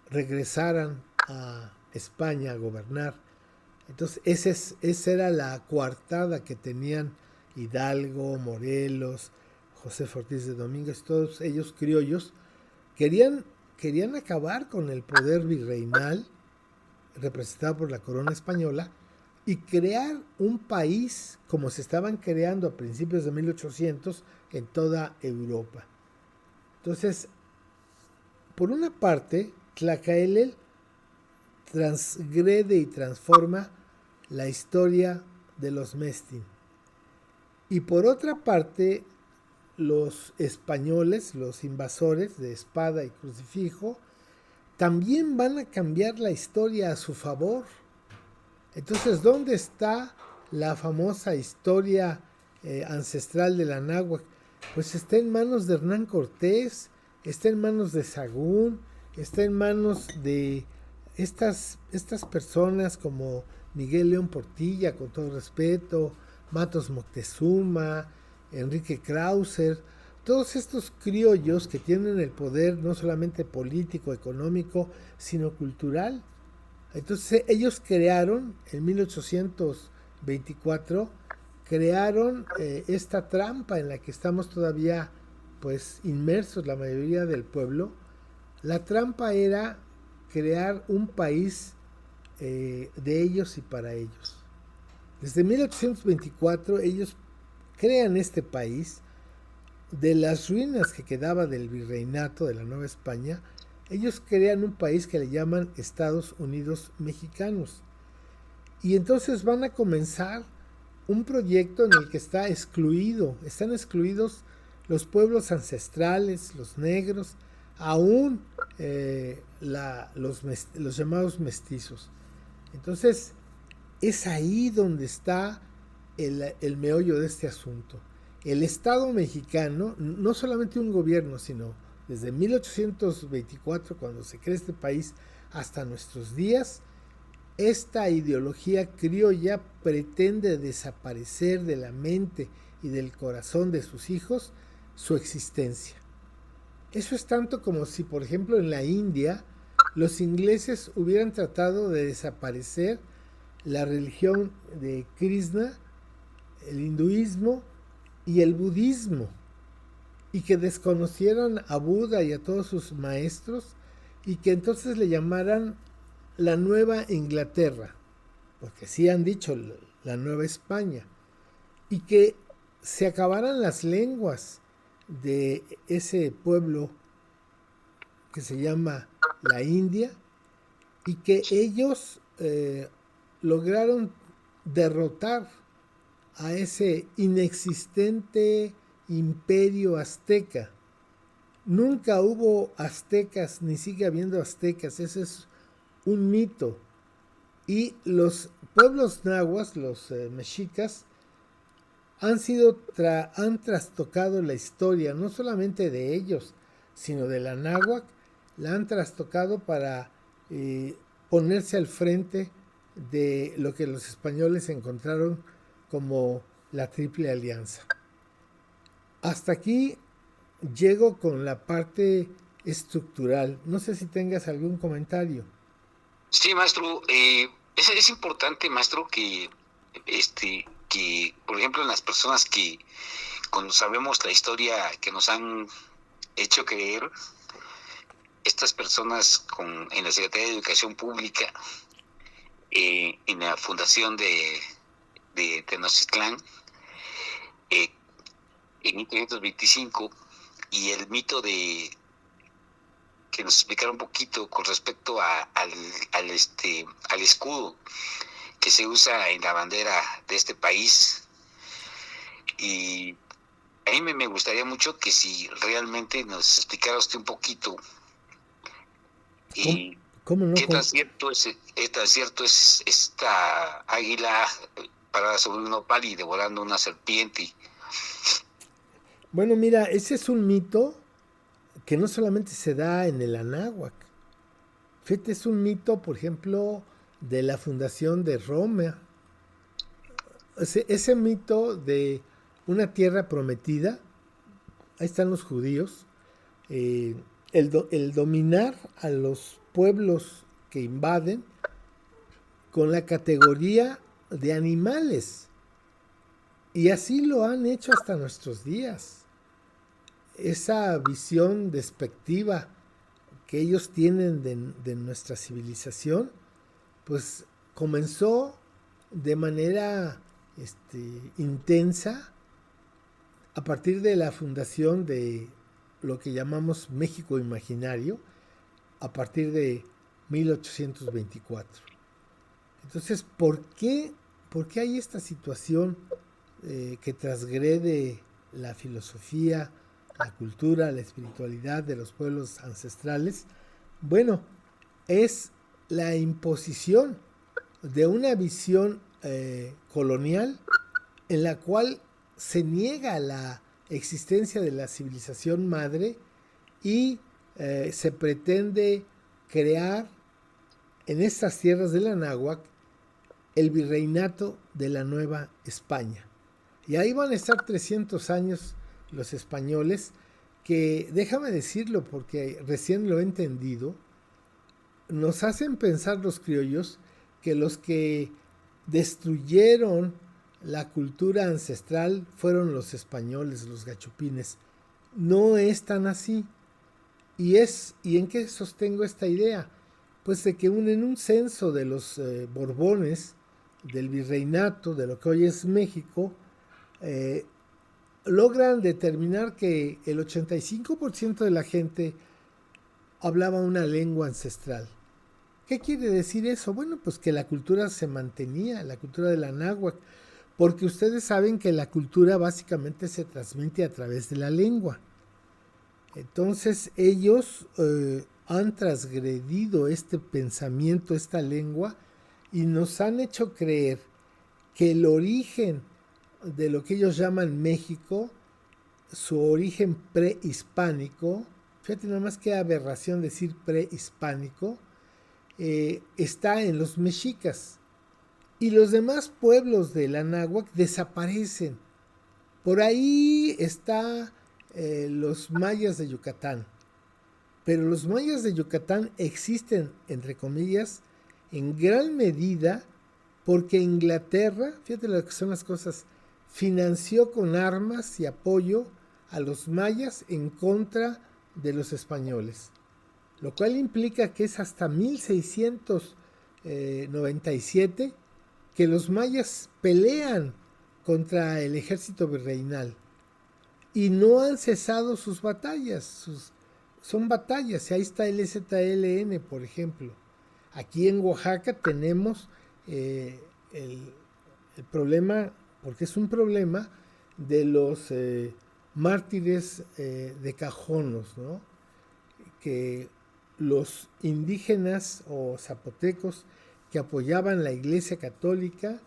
regresaran a España a gobernar. Entonces esa era la coartada que tenían Hidalgo, Morelos, José Ortiz de Domínguez, todos ellos criollos. Querían, querían acabar con el poder virreinal representado por la corona española y crear un país como se estaban creando a principios de 1800 en toda Europa. Entonces, por una parte, Tlacaelel transgrede y transforma la historia de los Mestin. Y por otra parte, los españoles, los invasores de espada y crucifijo, también van a cambiar la historia a su favor. Entonces, ¿dónde está la famosa historia ancestral de la náhuatl? Pues está en manos de Hernán Cortés, está en manos de Sagún, está en manos de estas personas como Miguel León Portilla, con todo respeto, Matos Moctezuma, Enrique Krauser, todos estos criollos que tienen el poder no solamente político, económico, sino cultural. Entonces ellos crearon, en 1824, crearon esta trampa en la que estamos todavía pues inmersos la mayoría del pueblo. La trampa era crear un país de ellos y para ellos. Desde 1824 ellos crean este país. De las ruinas que quedaba del virreinato de la Nueva España, ellos crean un país que le llaman Estados Unidos Mexicanos. Y entonces van a comenzar un proyecto en el que están excluidos los pueblos ancestrales, los negros, aún los llamados mestizos. Entonces es ahí donde está el meollo de este asunto. El Estado mexicano, no solamente un gobierno, sino desde 1824, cuando se crea este país, hasta nuestros días, esta ideología criolla pretende desaparecer de la mente y del corazón de sus hijos su existencia. Eso es tanto como si, por ejemplo, en la India, los ingleses hubieran tratado de desaparecer la religión de Krishna, el hinduismo y el budismo, y que desconocieran a Buda y a todos sus maestros, y que entonces le llamaran la Nueva Inglaterra, porque sí han dicho la Nueva España, y que se acabaran las lenguas de ese pueblo que se llama la India, y que ellos lograron derrotar a ese inexistente imperio azteca. Nunca hubo aztecas, ni sigue habiendo aztecas, ese es un mito. Y los pueblos nahuas, los mexicas, han trastocado la historia, no solamente de ellos, sino de la náhuatl, la han trastocado para ponerse al frente de lo que los españoles encontraron como la Triple Alianza. Hasta aquí llego con la parte estructural. No sé si tengas algún comentario. Sí, maestro, es importante, maestro, que por ejemplo, en las personas que cuando sabemos la historia que nos han hecho creer, estas personas en la Secretaría de Educación Pública, en la fundación de Tenochtitlán, en 1525, y el mito de que nos explicara un poquito con respecto al escudo que se usa en la bandera de este país. Y a mí me gustaría mucho que si realmente nos explicara usted un poquito. ¿Cómo no? ¿Qué tan cierto es esta águila parada sobre un nopal y devorando una serpiente? Bueno, mira, ese es un mito que no solamente se da en el Anáhuac. Fíjate, es un mito, por ejemplo, de la fundación de Roma. Ese mito de una tierra prometida, ahí están los judíos, eh, el dominar a los pueblos que invaden con la categoría de animales. Y así lo han hecho hasta nuestros días. Esa visión despectiva que ellos tienen de nuestra civilización, pues comenzó de manera intensa a partir de la fundación de lo que llamamos México Imaginario, a partir de 1824. Entonces, ¿por qué hay esta situación que transgrede la filosofía, la cultura, la espiritualidad de los pueblos ancestrales? Bueno, es la imposición de una visión colonial en la cual se niega la existencia de la civilización madre y se pretende crear en estas tierras del Anáhuac el virreinato de la Nueva España. Y ahí van a estar 300 años los españoles, que déjame decirlo porque recién lo he entendido, nos hacen pensar los criollos que los que destruyeron la cultura ancestral fueron los españoles, los gachupines. No es tan así. ¿Y en qué sostengo esta idea? Pues de que en un censo de los Borbones, del virreinato, de lo que hoy es México, logran determinar que el 85% de la gente hablaba una lengua ancestral. ¿Qué quiere decir eso? Bueno, pues que la cultura se mantenía, la cultura de la náhuatl, porque ustedes saben que la cultura básicamente se transmite a través de la lengua. Entonces ellos han transgredido este pensamiento, esta lengua, y nos han hecho creer que el origen de lo que ellos llaman México, su origen prehispánico, fíjate nada más qué aberración decir prehispánico, está en los mexicas. Y los demás pueblos de la náhuatl desaparecen. Por ahí está los mayas de Yucatán. Pero los mayas de Yucatán existen, entre comillas, en gran medida porque Inglaterra, fíjate lo que son las cosas, financió con armas y apoyo a los mayas en contra de los españoles. Lo cual implica que es hasta 1697 que los mayas pelean contra el ejército virreinal y no han cesado sus batallas. Son batallas, y ahí está el ZLN, por ejemplo. Aquí en Oaxaca tenemos el problema, porque es un problema de los mártires de Cajonos, ¿no? Que los indígenas o zapotecos que apoyaban la Iglesia Católica,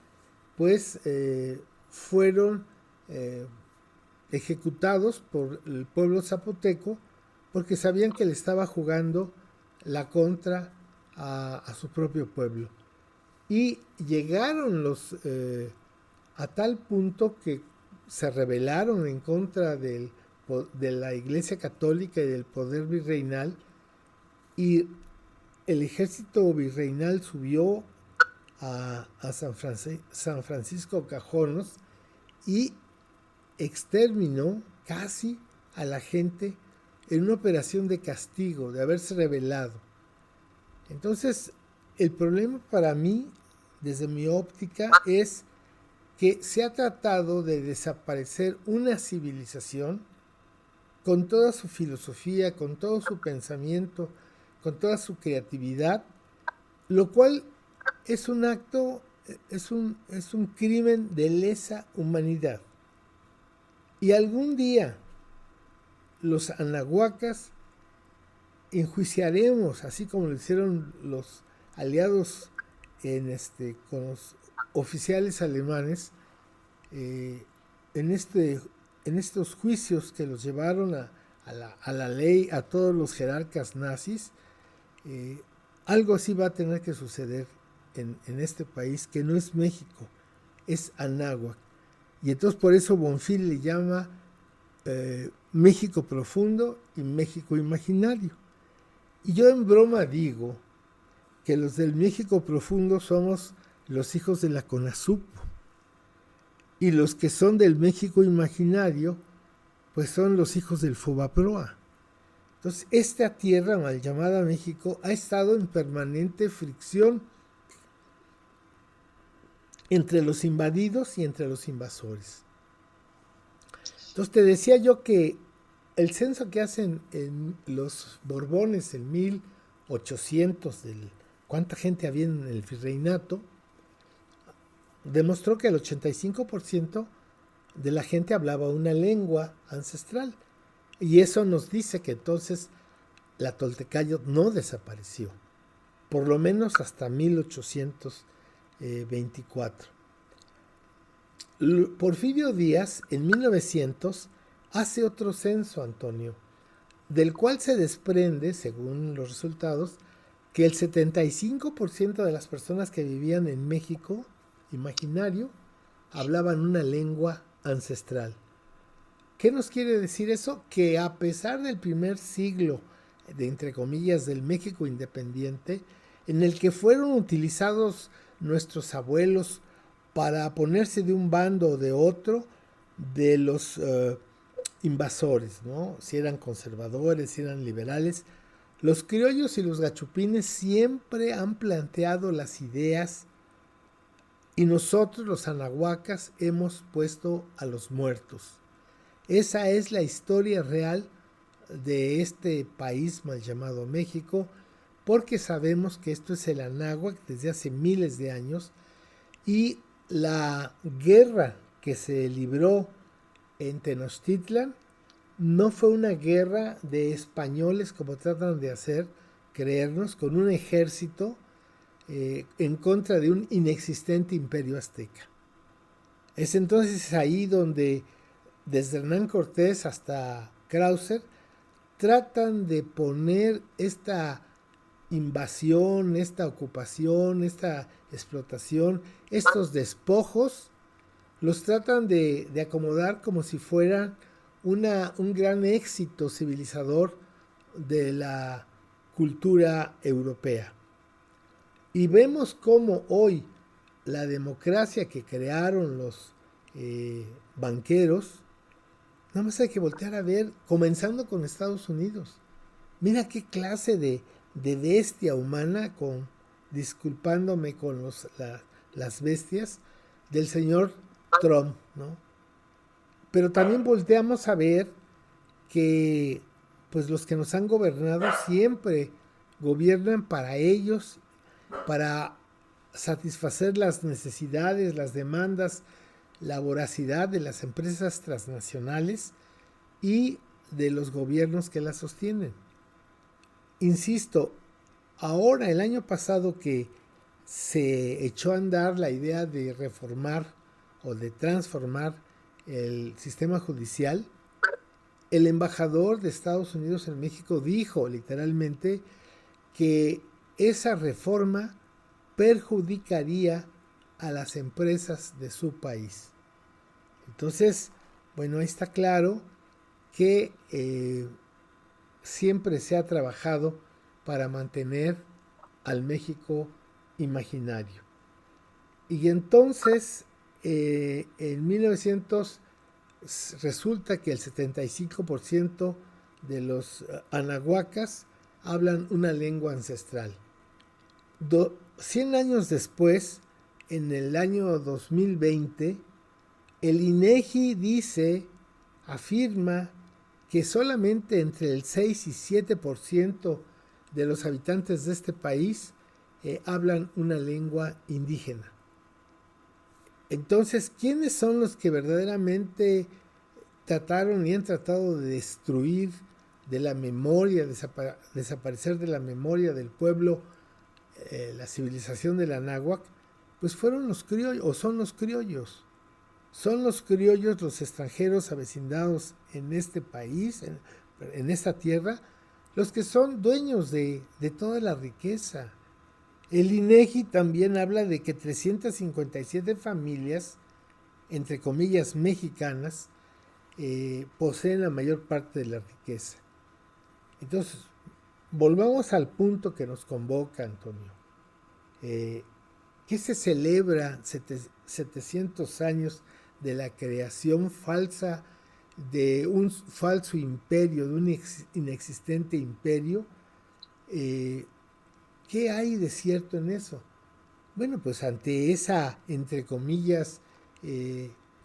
pues fueron ejecutados por el pueblo zapoteco porque sabían que le estaba jugando la contra a su propio pueblo. Y llegaron a tal punto que se rebelaron en contra de la Iglesia Católica y del poder virreinal, y el ejército virreinal subió a San Francisco Cajonos y exterminó casi a la gente en una operación de castigo, de haberse rebelado. Entonces, el problema para mí, desde mi óptica, es que se ha tratado de desaparecer una civilización con toda su filosofía, con todo su pensamiento, con toda su creatividad, lo cual es un acto, es un crimen de lesa humanidad. Y algún día los anahuacas enjuiciaremos, así como lo hicieron los aliados con los oficiales alemanes, eh, en, este, en estos juicios que los llevaron a la ley a todos los jerarcas nazis. Algo así va a tener que suceder en este país, que no es México, es Anáhuac. Y entonces por eso Bonfil le llama México profundo y México imaginario. Y yo en broma digo que los del México profundo somos los hijos de la CONASUPO, y los que son del México imaginario pues son los hijos del FOBAPROA. Entonces esta tierra mal llamada México ha estado en permanente fricción entre los invadidos y entre los invasores. Entonces te decía yo que el censo que hacen en los Borbones en 1800, cuánta gente había en el virreinato, demostró que el 85% de la gente hablaba una lengua ancestral. Y eso nos dice que entonces la Toltecayo no desapareció, por lo menos hasta 1824. Porfirio Díaz, en 1900, hace otro censo, Antonio, del cual se desprende, según los resultados, que el 75% de las personas que vivían en México imaginario hablaban una lengua ancestral. ¿Qué nos quiere decir eso? Que a pesar del primer siglo, de entre comillas, del México independiente, en el que fueron utilizados nuestros abuelos para ponerse de un bando o de otro de los invasores, ¿no? Si eran conservadores, si eran liberales, los criollos y los gachupines siempre han planteado las ideas, y nosotros los anahuacas hemos puesto a los muertos. Esa es la historia real de este país mal llamado México, porque sabemos que esto es el Anáhuac desde hace miles de años, y la guerra que se libró en Tenochtitlan no fue una guerra de españoles, como tratan de hacer creernos, con un ejército en contra de un inexistente imperio azteca. Es entonces ahí donde desde Hernán Cortés hasta Krauser tratan de poner esta invasión, esta ocupación, esta explotación, estos despojos, los tratan de acomodar como si fueran un gran éxito civilizador de la cultura europea. Y vemos cómo hoy la democracia que crearon los banqueros, nada más hay que voltear a ver, comenzando con Estados Unidos. Mira qué clase de bestia humana, disculpándome con las bestias, del señor Trump, ¿no? Pero también volteamos a ver que pues los que nos han gobernado siempre gobiernan para ellos, para satisfacer las necesidades, las demandas, la voracidad de las empresas transnacionales y de los gobiernos que las sostienen. Insisto, ahora el año pasado que se echó a andar la idea de reformar o de transformar el sistema judicial, el embajador de Estados Unidos en México dijo literalmente que esa reforma perjudicaría a las empresas de su país. Entonces, bueno, ahí está claro que siempre se ha trabajado para mantener al México imaginario. Y entonces, en 1900 resulta que el 75% de los anahuacas hablan una lengua ancestral. 100 años después, en el año 2020, el INEGI afirma que solamente entre el 6 y 7% de los habitantes de este país hablan una lengua indígena. Entonces, ¿quiénes son los que verdaderamente trataron y han tratado de destruir de la memoria, desaparecer de la memoria del pueblo, la civilización del Anáhuac, pues fueron los criollos, o son los criollos. Son los criollos, los extranjeros avecindados en este país, en esta tierra, los que son dueños de toda la riqueza. El INEGI también habla de que 357 familias, entre comillas, mexicanas, poseen la mayor parte de la riqueza. Entonces, volvamos al punto que nos convoca, Antonio. ¿Qué se celebra 700 años de la creación falsa de un falso imperio, de un inexistente imperio? ¿Qué hay de cierto en eso? Bueno, pues ante esa, entre comillas,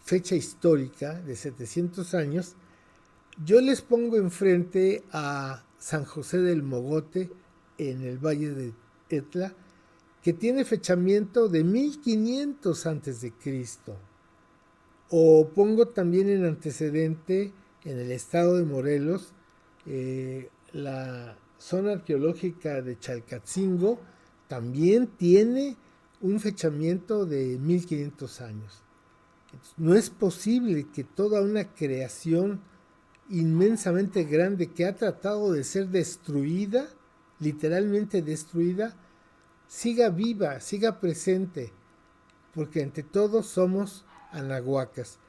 fecha histórica de 700 años, yo les pongo enfrente a San José del Mogote en el Valle de Etla, que tiene fechamiento de 1500 a.C. O pongo también en antecedente, en el estado de Morelos, la zona arqueológica de Chalcatzingo, también tiene un fechamiento de 1500 años. Entonces, no es posible que toda una creación inmensamente grande que ha tratado de ser destruida, literalmente destruida, siga viva, siga presente, porque ante todo somos anahuacas.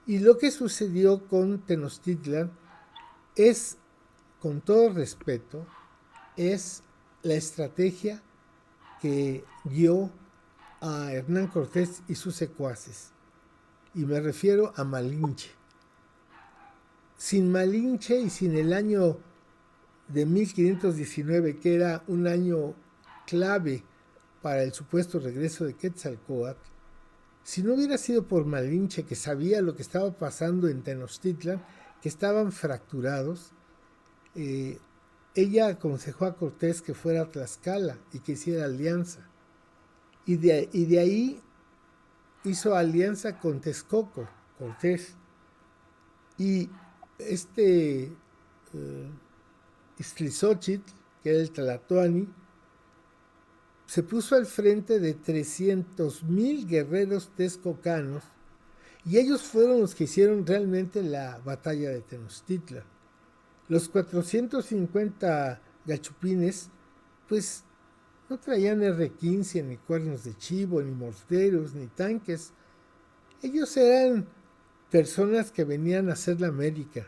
Y lo que sucedió con Tenochtitlan es, con todo respeto, es la estrategia que guió a Hernán Cortés y sus secuaces. Y me refiero a Malinche. Sin Malinche y sin el año de 1519, que era un año clave para el supuesto regreso de Quetzalcóatl, si no hubiera sido por Malinche, que sabía lo que estaba pasando en Tenochtitlan, que estaban fracturados, ella aconsejó a Cortés que fuera a Tlaxcala y que hiciera alianza. Y de ahí hizo alianza con Texcoco, Cortés. Y Ixtlilxóchitl, que era el Tlatoani, se puso al frente de 300,000 guerreros texcocanos, y ellos fueron los que hicieron realmente la batalla de Tenochtitlan. Los 450 gachupines, pues no traían R-15, ni cuernos de chivo, ni morteros, ni tanques. Ellos eran personas que venían a hacer la América.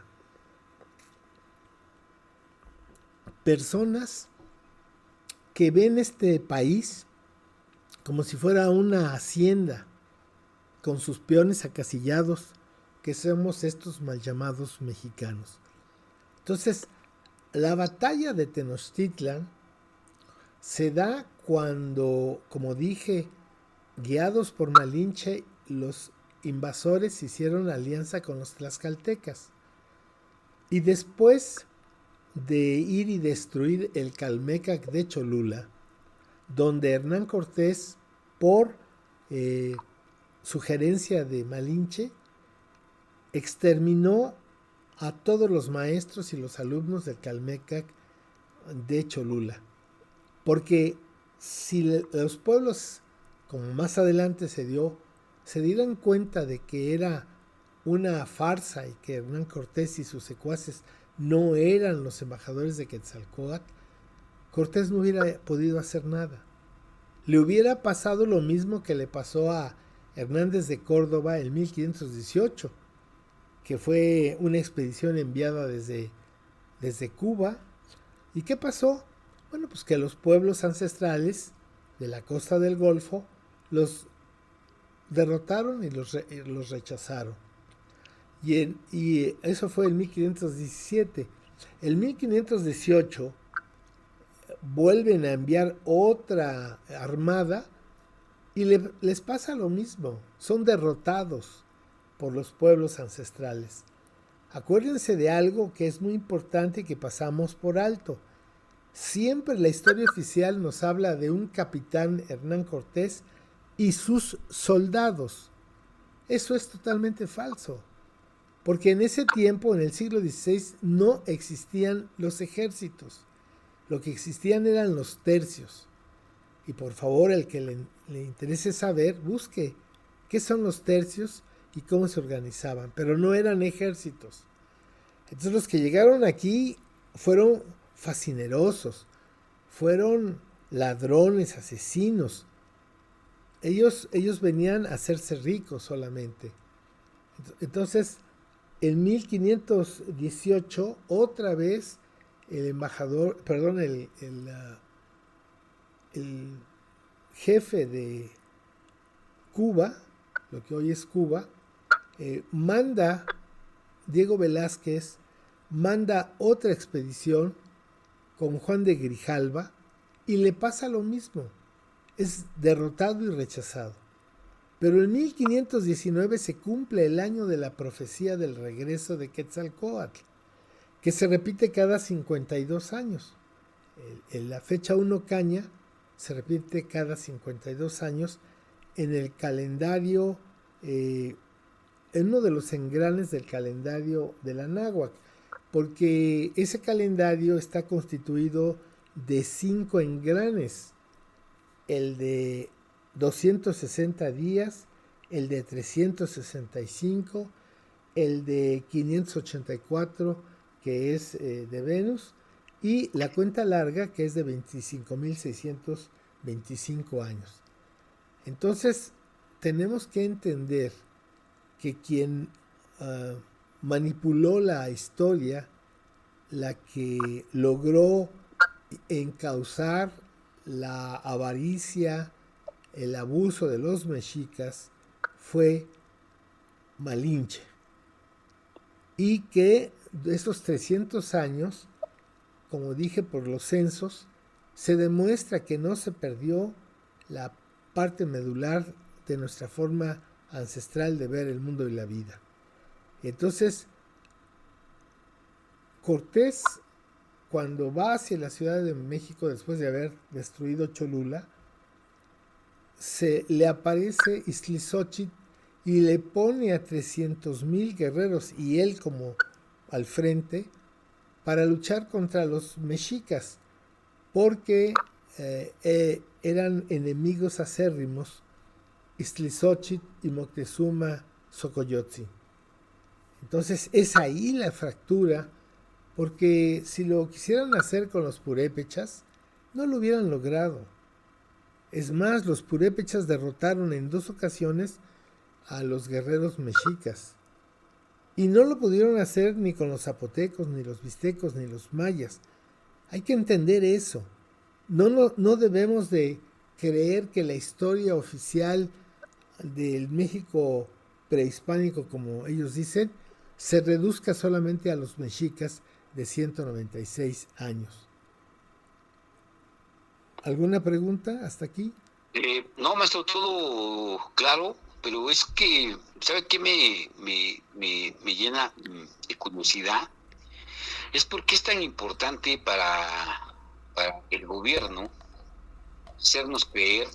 Personas que ven este país como si fuera una hacienda, con sus peones acasillados, que somos estos mal llamados mexicanos. Entonces, la batalla de Tenochtitlan se da cuando, como dije, guiados por Malinche, los invasores hicieron alianza con los tlaxcaltecas. Y después de ir y destruir el Calmecac de Cholula, donde Hernán Cortés, por sugerencia de Malinche, exterminó a todos los maestros y los alumnos del Calmecac de Cholula. Porque si los pueblos, como más adelante se dieran cuenta de que era una farsa y que Hernán Cortés y sus secuaces no eran los embajadores de Quetzalcóatl, Cortés no hubiera podido hacer nada. Le hubiera pasado lo mismo que le pasó a Hernández de Córdoba en 1518, que fue una expedición enviada desde Cuba. ¿Y qué pasó? Bueno, pues que los pueblos ancestrales de la costa del Golfo los derrotaron y los rechazaron. Y eso fue en 1517. En 1518 vuelven a enviar otra armada y les pasa lo mismo. Son derrotados por los pueblos ancestrales. Acuérdense de algo que es muy importante y que pasamos por alto. Siempre la historia oficial nos habla de un capitán, Hernán Cortés, y sus soldados. Eso es totalmente falso, porque en ese tiempo, en el siglo XVI, no existían los ejércitos. Lo que existían eran los tercios. Y por favor, el que le interese saber, busque qué son los tercios y cómo se organizaban. Pero no eran ejércitos. Entonces los que llegaron aquí fueron fascinerosos, fueron ladrones, asesinos. Ellos venían a hacerse ricos solamente. Entonces, en 1518, otra vez el embajador, perdón, el jefe de Cuba, lo que hoy es Cuba, Diego Velázquez manda otra expedición con Juan de Grijalva y le pasa lo mismo. Es derrotado y rechazado. Pero en 1519 se cumple el año de la profecía del regreso de Quetzalcóatl, que se repite cada 52 años. En la fecha 1 Caña se repite cada 52 años en el calendario, en uno de los engranes del calendario de la náhuatl, porque ese calendario está constituido de 5 engranes, el de 260 días, el de 365, el de 584, que es de Venus, y la cuenta larga, que es de 25.625 años. Entonces, tenemos que entender que quien manipuló la historia, la que logró encauzar la avaricia, el abuso de los mexicas, fue Malinche. Y que de esos 300 años, como dije por los censos, se demuestra que no se perdió la parte medular de nuestra forma ancestral de ver el mundo y la vida. Entonces, Cortés, cuando va hacia la Ciudad de México después de haber destruido Cholula, se le aparece Iztlizóchitl y le pone a 300,000 guerreros y él como al frente para luchar contra los mexicas, porque eran enemigos acérrimos Iztlizóchitl y Moctezuma Xocoyotzin. Entonces es ahí la fractura, porque si lo quisieran hacer con los purépechas, no lo hubieran logrado. Es más, los purépechas derrotaron en 2 ocasiones a los guerreros mexicas. Y no lo pudieron hacer ni con los zapotecos, ni los mixtecos, ni los mayas. Hay que entender eso. No debemos de creer que la historia oficial del México prehispánico, como ellos dicen, se reduzca solamente a los mexicas de 196 años. ¿Alguna pregunta hasta aquí? No, maestro, todo claro, pero es que, ¿sabe qué me llena de curiosidad? Es por qué es tan importante para el gobierno hacernos creer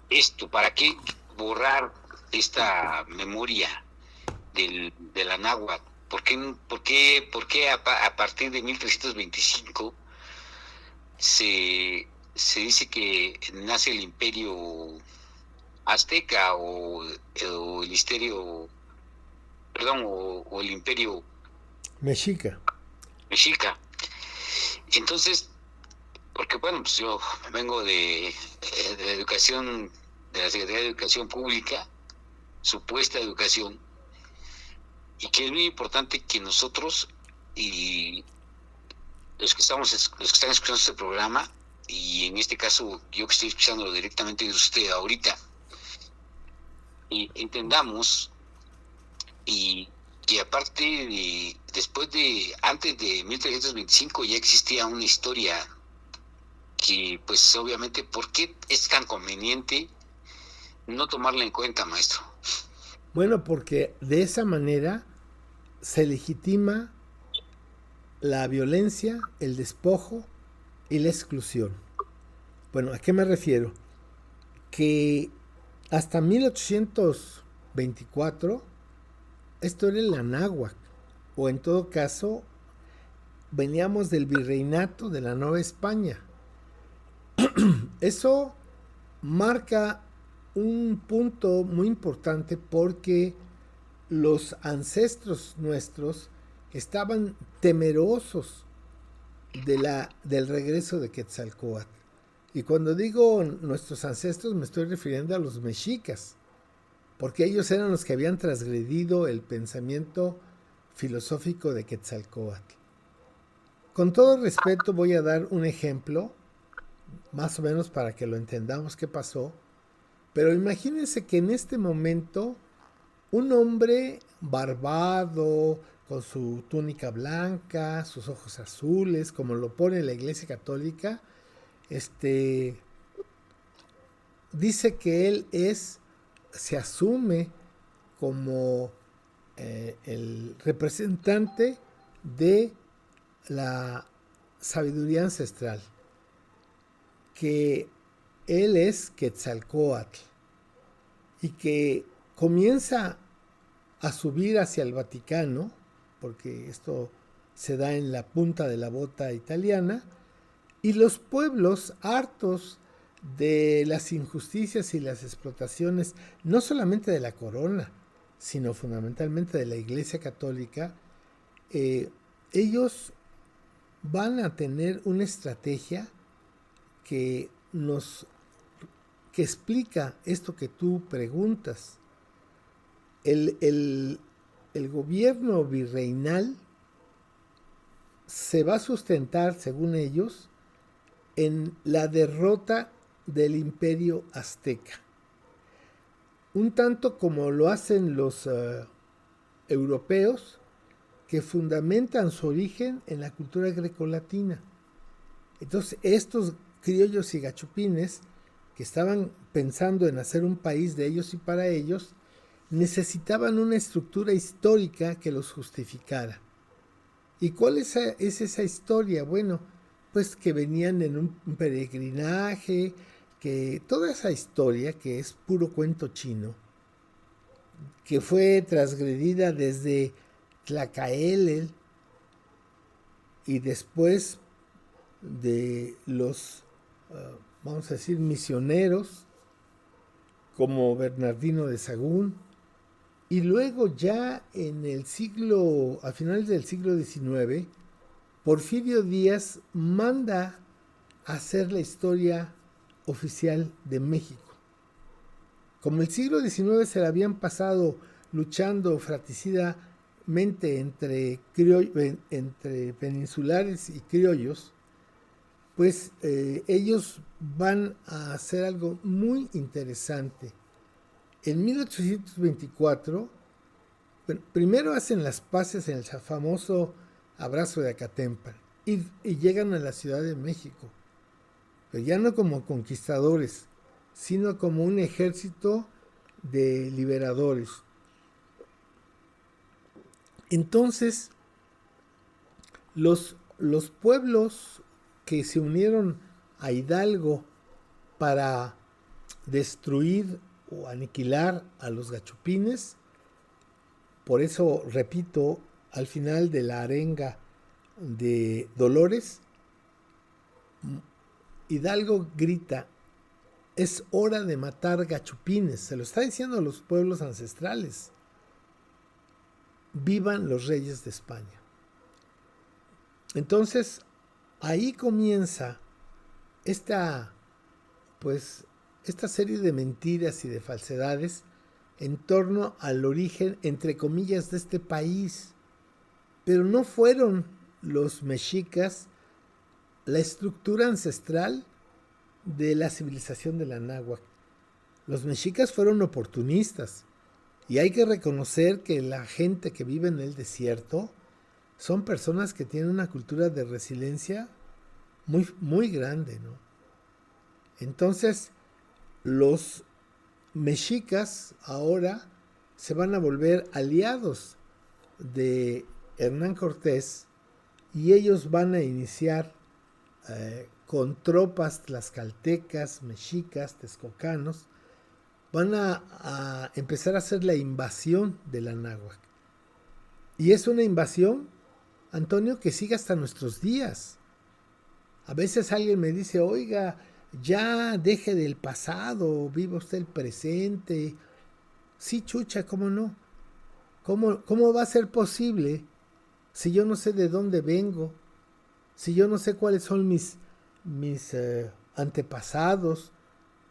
esto, ¿para qué borrar esta memoria de la náhuatl? ¿Por qué a partir de 1325 se dice que nace el imperio azteca o el imperio, perdón, o el imperio mexica? Entonces, porque bueno, pues yo vengo de educación, de la Secretaría de Educación Pública, supuesta educación, y que es muy importante que nosotros y los que están escuchando este programa, y en este caso yo que estoy escuchándolo directamente de usted ahorita, y entendamos y que aparte antes de 1325 ya existía una historia que pues obviamente, ¿por qué es tan conveniente no tomarla en cuenta, maestro? Bueno, porque de esa manera se legitima la violencia, el despojo y la exclusión. Bueno, ¿a qué me refiero? Que hasta 1800, 24, esto era el Anáhuac, o en todo caso, veníamos del virreinato de la Nueva España. Eso marca un punto muy importante porque los ancestros nuestros estaban temerosos del regreso de Quetzalcóatl. Y cuando digo nuestros ancestros me estoy refiriendo a los mexicas, porque ellos eran los que habían transgredido el pensamiento filosófico de Quetzalcóatl. Con todo respeto voy a dar un ejemplo, más o menos para que lo entendamos qué pasó, pero imagínense que en este momento un hombre barbado, con su túnica blanca, sus ojos azules, como lo pone la Iglesia Católica, dice que él se asume como el representante de la sabiduría ancestral, que él es Quetzalcóatl y que comienza a subir hacia el Vaticano, porque esto se da en la punta de la bota italiana, y los pueblos hartos de las injusticias y las explotaciones, no solamente de la corona, sino fundamentalmente de la Iglesia Católica, ellos van a tener una estrategia que explica esto que tú preguntas. El gobierno virreinal se va a sustentar, según ellos, en la derrota del imperio azteca. Un tanto como lo hacen los europeos, que fundamentan su origen en la cultura grecolatina. Entonces, estos criollos y gachupines, que estaban pensando en hacer un país de ellos y para ellos, necesitaban una estructura histórica que los justificara. ¿Y cuál es esa historia? Bueno, pues que venían en un peregrinaje, que toda esa historia, que es puro cuento chino, que fue transgredida desde Tlacaelel y después de los, vamos a decir, misioneros, como Bernardino de Sahagún, y luego ya a finales del siglo XIX, Porfirio Díaz manda a hacer la historia oficial de México. Como el siglo XIX se le habían pasado luchando fratricidamente entre peninsulares y criollos, pues ellos van a hacer algo muy interesante. En 1824, primero hacen las paces en el famoso Abrazo de Acatempan y llegan a la Ciudad de México, pero ya no como conquistadores, sino como un ejército de liberadores. Entonces, los pueblos que se unieron a Hidalgo para destruir o aniquilar a los gachupines, por eso repito, al final de la arenga de Dolores, Hidalgo grita: es hora de matar gachupines. Se lo está diciendo a los pueblos ancestrales. Vivan los reyes de España. Entonces, ahí comienza esta serie de mentiras y de falsedades en torno al origen, entre comillas, de este país. Pero no fueron los mexicas la estructura ancestral de la civilización de la náhuatl. Los mexicas fueron oportunistas, y hay que reconocer que la gente que vive en el desierto son personas que tienen una cultura de resiliencia muy, muy grande, ¿no? Entonces, los mexicas ahora se van a volver aliados de Hernán Cortés, y ellos van a iniciar con tropas tlaxcaltecas, mexicas, texcocanos, van a empezar a hacer la invasión de la náhuatl. Y es una invasión, Antonio, que sigue hasta nuestros días. A veces alguien me dice, oiga, ya deje del pasado, viva usted el presente. Sí, chucha, ¿cómo no? ¿Cómo va a ser posible si yo no sé de dónde vengo? Si yo no sé cuáles son mis antepasados,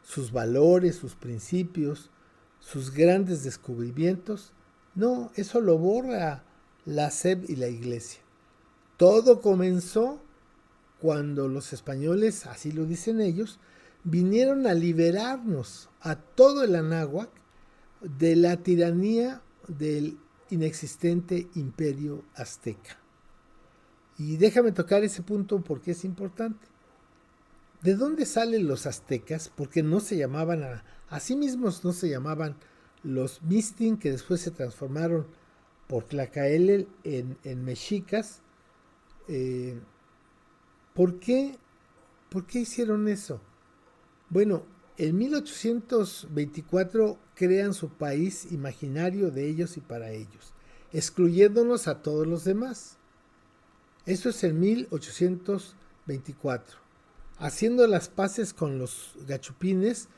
sus valores, sus principios, sus grandes descubrimientos. No, eso lo borra la SEP y la Iglesia. Todo comenzó cuando los españoles, así lo dicen ellos, vinieron a liberarnos a todo el Anáhuac de la tiranía del inexistente imperio azteca. Y déjame tocar ese punto porque es importante. ¿De dónde salen los aztecas? Porque no se llamaban, a sí mismos no se llamaban los Mixtin, que después se transformaron por Tlacaelel en mexicas. ¿Por qué hicieron eso? Bueno, en 1824 crean su país imaginario de ellos y para ellos, excluyéndonos a todos los demás. Eso es en 1824, haciendo las paces con los gachupines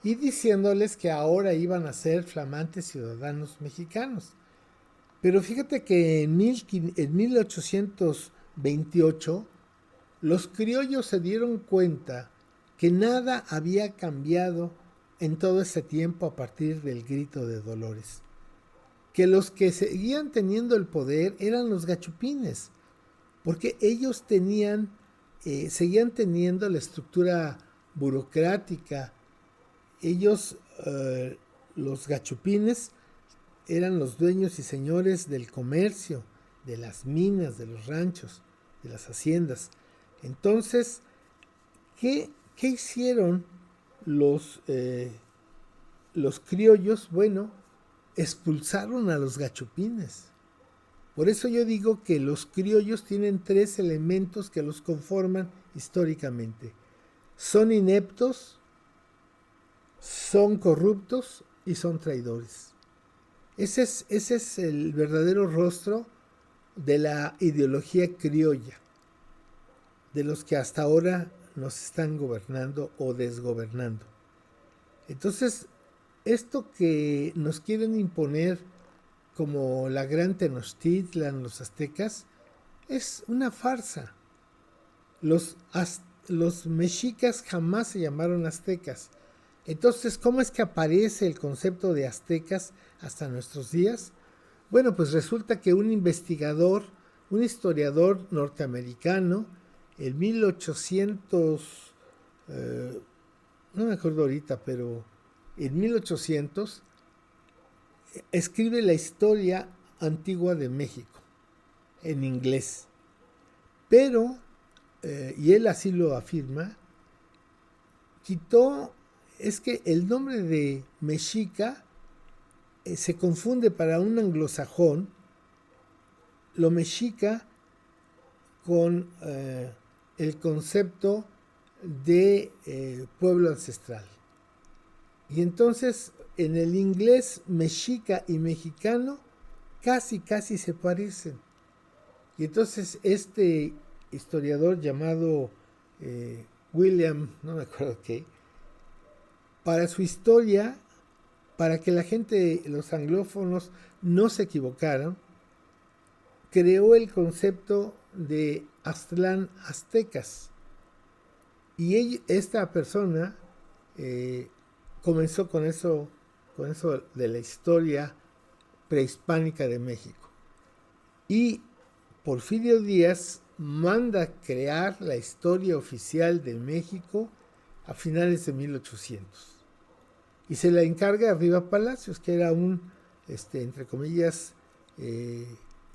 y diciéndoles que ahora iban a ser flamantes ciudadanos mexicanos. Pero fíjate que en 1828 los criollos se dieron cuenta que nada había cambiado en todo ese tiempo a partir del grito de Dolores. Que los que seguían teniendo el poder eran los gachupines, porque ellos seguían teniendo la estructura burocrática. Ellos, los gachupines, eran los dueños y señores del comercio, de las minas, de los ranchos, de las haciendas. Entonces, ¿qué hicieron los criollos? Bueno, expulsaron a los gachupines. Por eso yo digo que los criollos tienen tres elementos que los conforman históricamente. Son ineptos, son corruptos y son traidores. Ese es el verdadero rostro de la ideología criolla, de los que hasta ahora nos están gobernando o desgobernando. Entonces, esto que nos quieren imponer como la gran Tenochtitlan, los aztecas, es una farsa. Los mexicas jamás se llamaron aztecas. Entonces, ¿cómo es que aparece el concepto de aztecas hasta nuestros días? Bueno, pues resulta que un historiador norteamericano, en 1800, no me acuerdo ahorita, pero en 1800, escribe la historia antigua de México, en inglés. Pero, y él así lo afirma, es que el nombre de mexica se confunde para un anglosajón, lo mexica con el concepto de pueblo ancestral. Y entonces en el inglés mexica y mexicano casi se parecen. Y entonces este historiador llamado William, no me acuerdo qué, para su historia, para que la gente, los anglófonos, no se equivocaran, creó el concepto de Aztlán aztecas. Y esta persona comenzó con eso de la historia prehispánica de México. Y Porfirio Díaz manda crear la historia oficial de México a finales de 1800. Y se la encarga a Riva Palacios, que era un, entre comillas,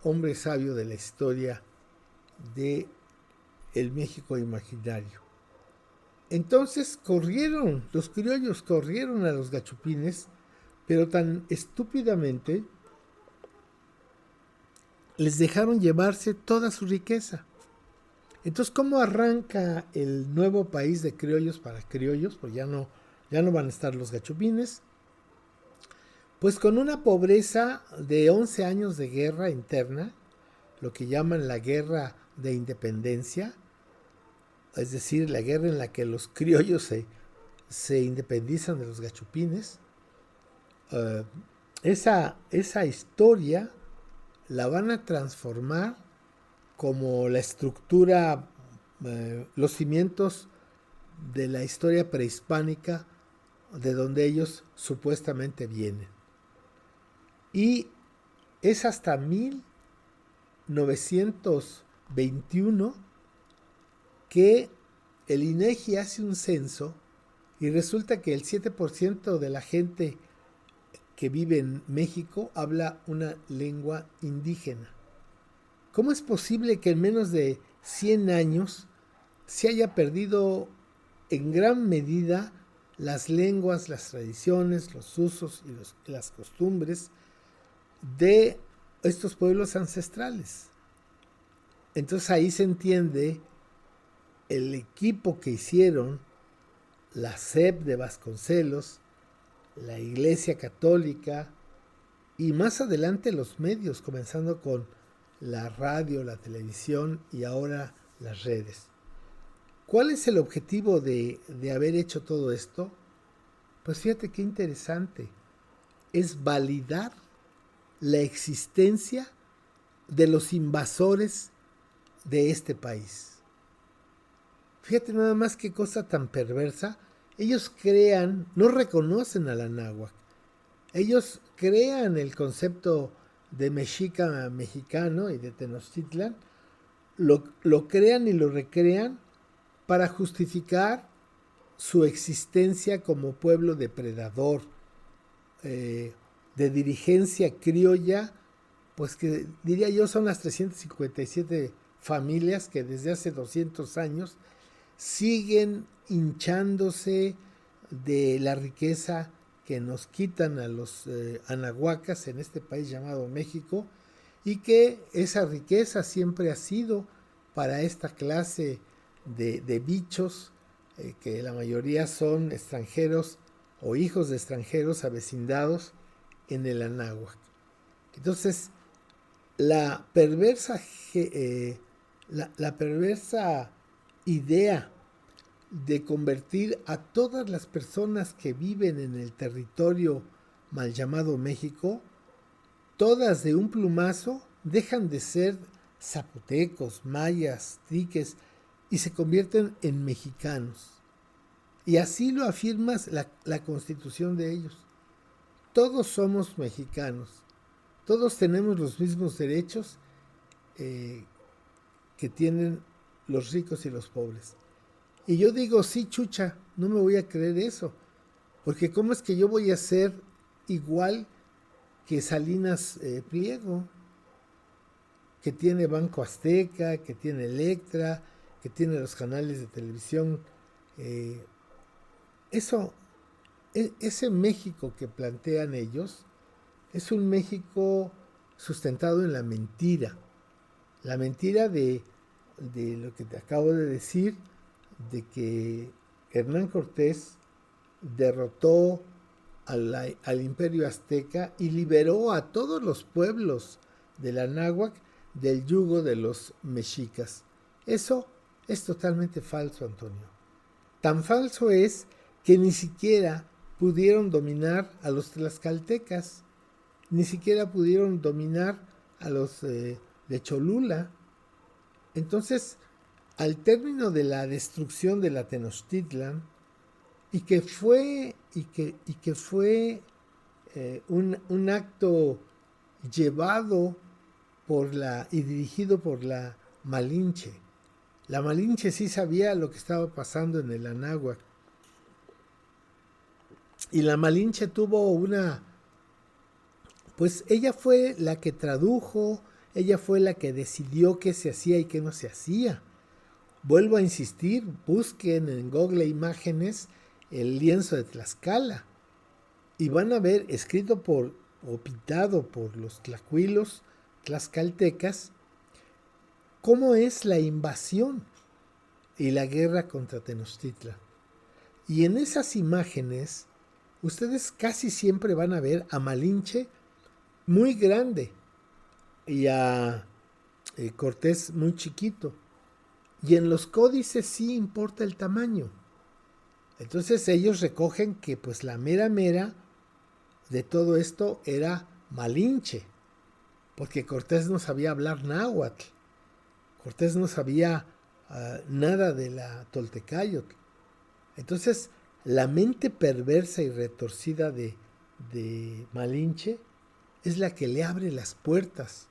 hombre sabio de la historia de el México imaginario. Entonces los criollos corrieron a los gachupines, pero tan estúpidamente les dejaron llevarse toda su riqueza. Entonces, ¿cómo arranca el nuevo país de criollos para criollos? Pues ya no van a estar los gachupines. Pues con una pobreza de 11 años de guerra interna, lo que llaman la guerra de independencia, es decir, la guerra en la que los criollos se independizan de los gachupines. Uh, esa historia la van a transformar como la estructura, los cimientos de la historia prehispánica de donde ellos supuestamente vienen. Y es hasta 1921 que el INEGI hace un censo y resulta que el 7% de la gente que vive en México habla una lengua indígena. ¿Cómo es posible que en menos de 100 años se haya perdido en gran medida las lenguas, las tradiciones, los usos y las costumbres de estos pueblos ancestrales? Entonces ahí se entiende el equipo que hicieron la SEP de Vasconcelos, la Iglesia Católica y más adelante los medios, comenzando con la radio, la televisión y ahora las redes. ¿Cuál es el objetivo de haber hecho todo esto? Pues fíjate qué interesante. Es validar la existencia de los invasores de este país. Fíjate nada más qué cosa tan perversa. Ellos crean, no reconocen a la náhuatl. Ellos crean el concepto de mexica mexicano y de Tenochtitlan, lo crean y lo recrean para justificar su existencia como pueblo depredador, de dirigencia criolla, pues que diría yo son las 357 familias que desde hace 200 años siguen hinchándose de la riqueza que nos quitan a los anahuacas en este país llamado México, y que esa riqueza siempre ha sido para esta clase de bichos, que la mayoría son extranjeros o hijos de extranjeros avecindados en el Anáhuac. Entonces, la perversa idea de convertir a todas las personas que viven en el territorio mal llamado México, todas de un plumazo dejan de ser zapotecos, mayas, triques y se convierten en mexicanos. Y así lo afirma la constitución de ellos. Todos somos mexicanos, todos tenemos los mismos derechos que tienen los ricos y los pobres. Y yo digo, sí, chucha, no me voy a creer eso, porque ¿cómo es que yo voy a ser igual que Salinas Pliego, que tiene Banco Azteca, que tiene Electra, que tiene los canales de televisión? Ese México que plantean ellos es un México sustentado en la mentira de lo que te acabo de decir, de que Hernán Cortés derrotó al imperio azteca y liberó a todos los pueblos de la náhuatl del yugo de los mexicas. Eso es totalmente falso, Antonio. Tan falso es que ni siquiera pudieron dominar a los tlaxcaltecas, ni siquiera pudieron dominar a los de Cholula. Entonces, al término de la destrucción de la Tenochtitlan, y que fue un acto llevado y dirigido por la Malinche. La Malinche sí sabía lo que estaba pasando en el Anáhuac. Y la Malinche tuvo pues ella fue la que tradujo, ella fue la que decidió qué se hacía y qué no se hacía. Vuelvo a insistir, busquen en Google Imágenes el lienzo de Tlaxcala y van a ver escrito o pintado por los tlacuilos tlaxcaltecas cómo es la invasión y la guerra contra Tenochtitlan. Y en esas imágenes ustedes casi siempre van a ver a Malinche muy grande y a Cortés muy chiquito. Y en los códices sí importa el tamaño. Entonces ellos recogen que pues la mera mera de todo esto era Malinche, porque Cortés no sabía hablar náhuatl, Cortés no sabía nada de la Toltecayotl. Entonces la mente perversa y retorcida de Malinche es la que le abre las puertas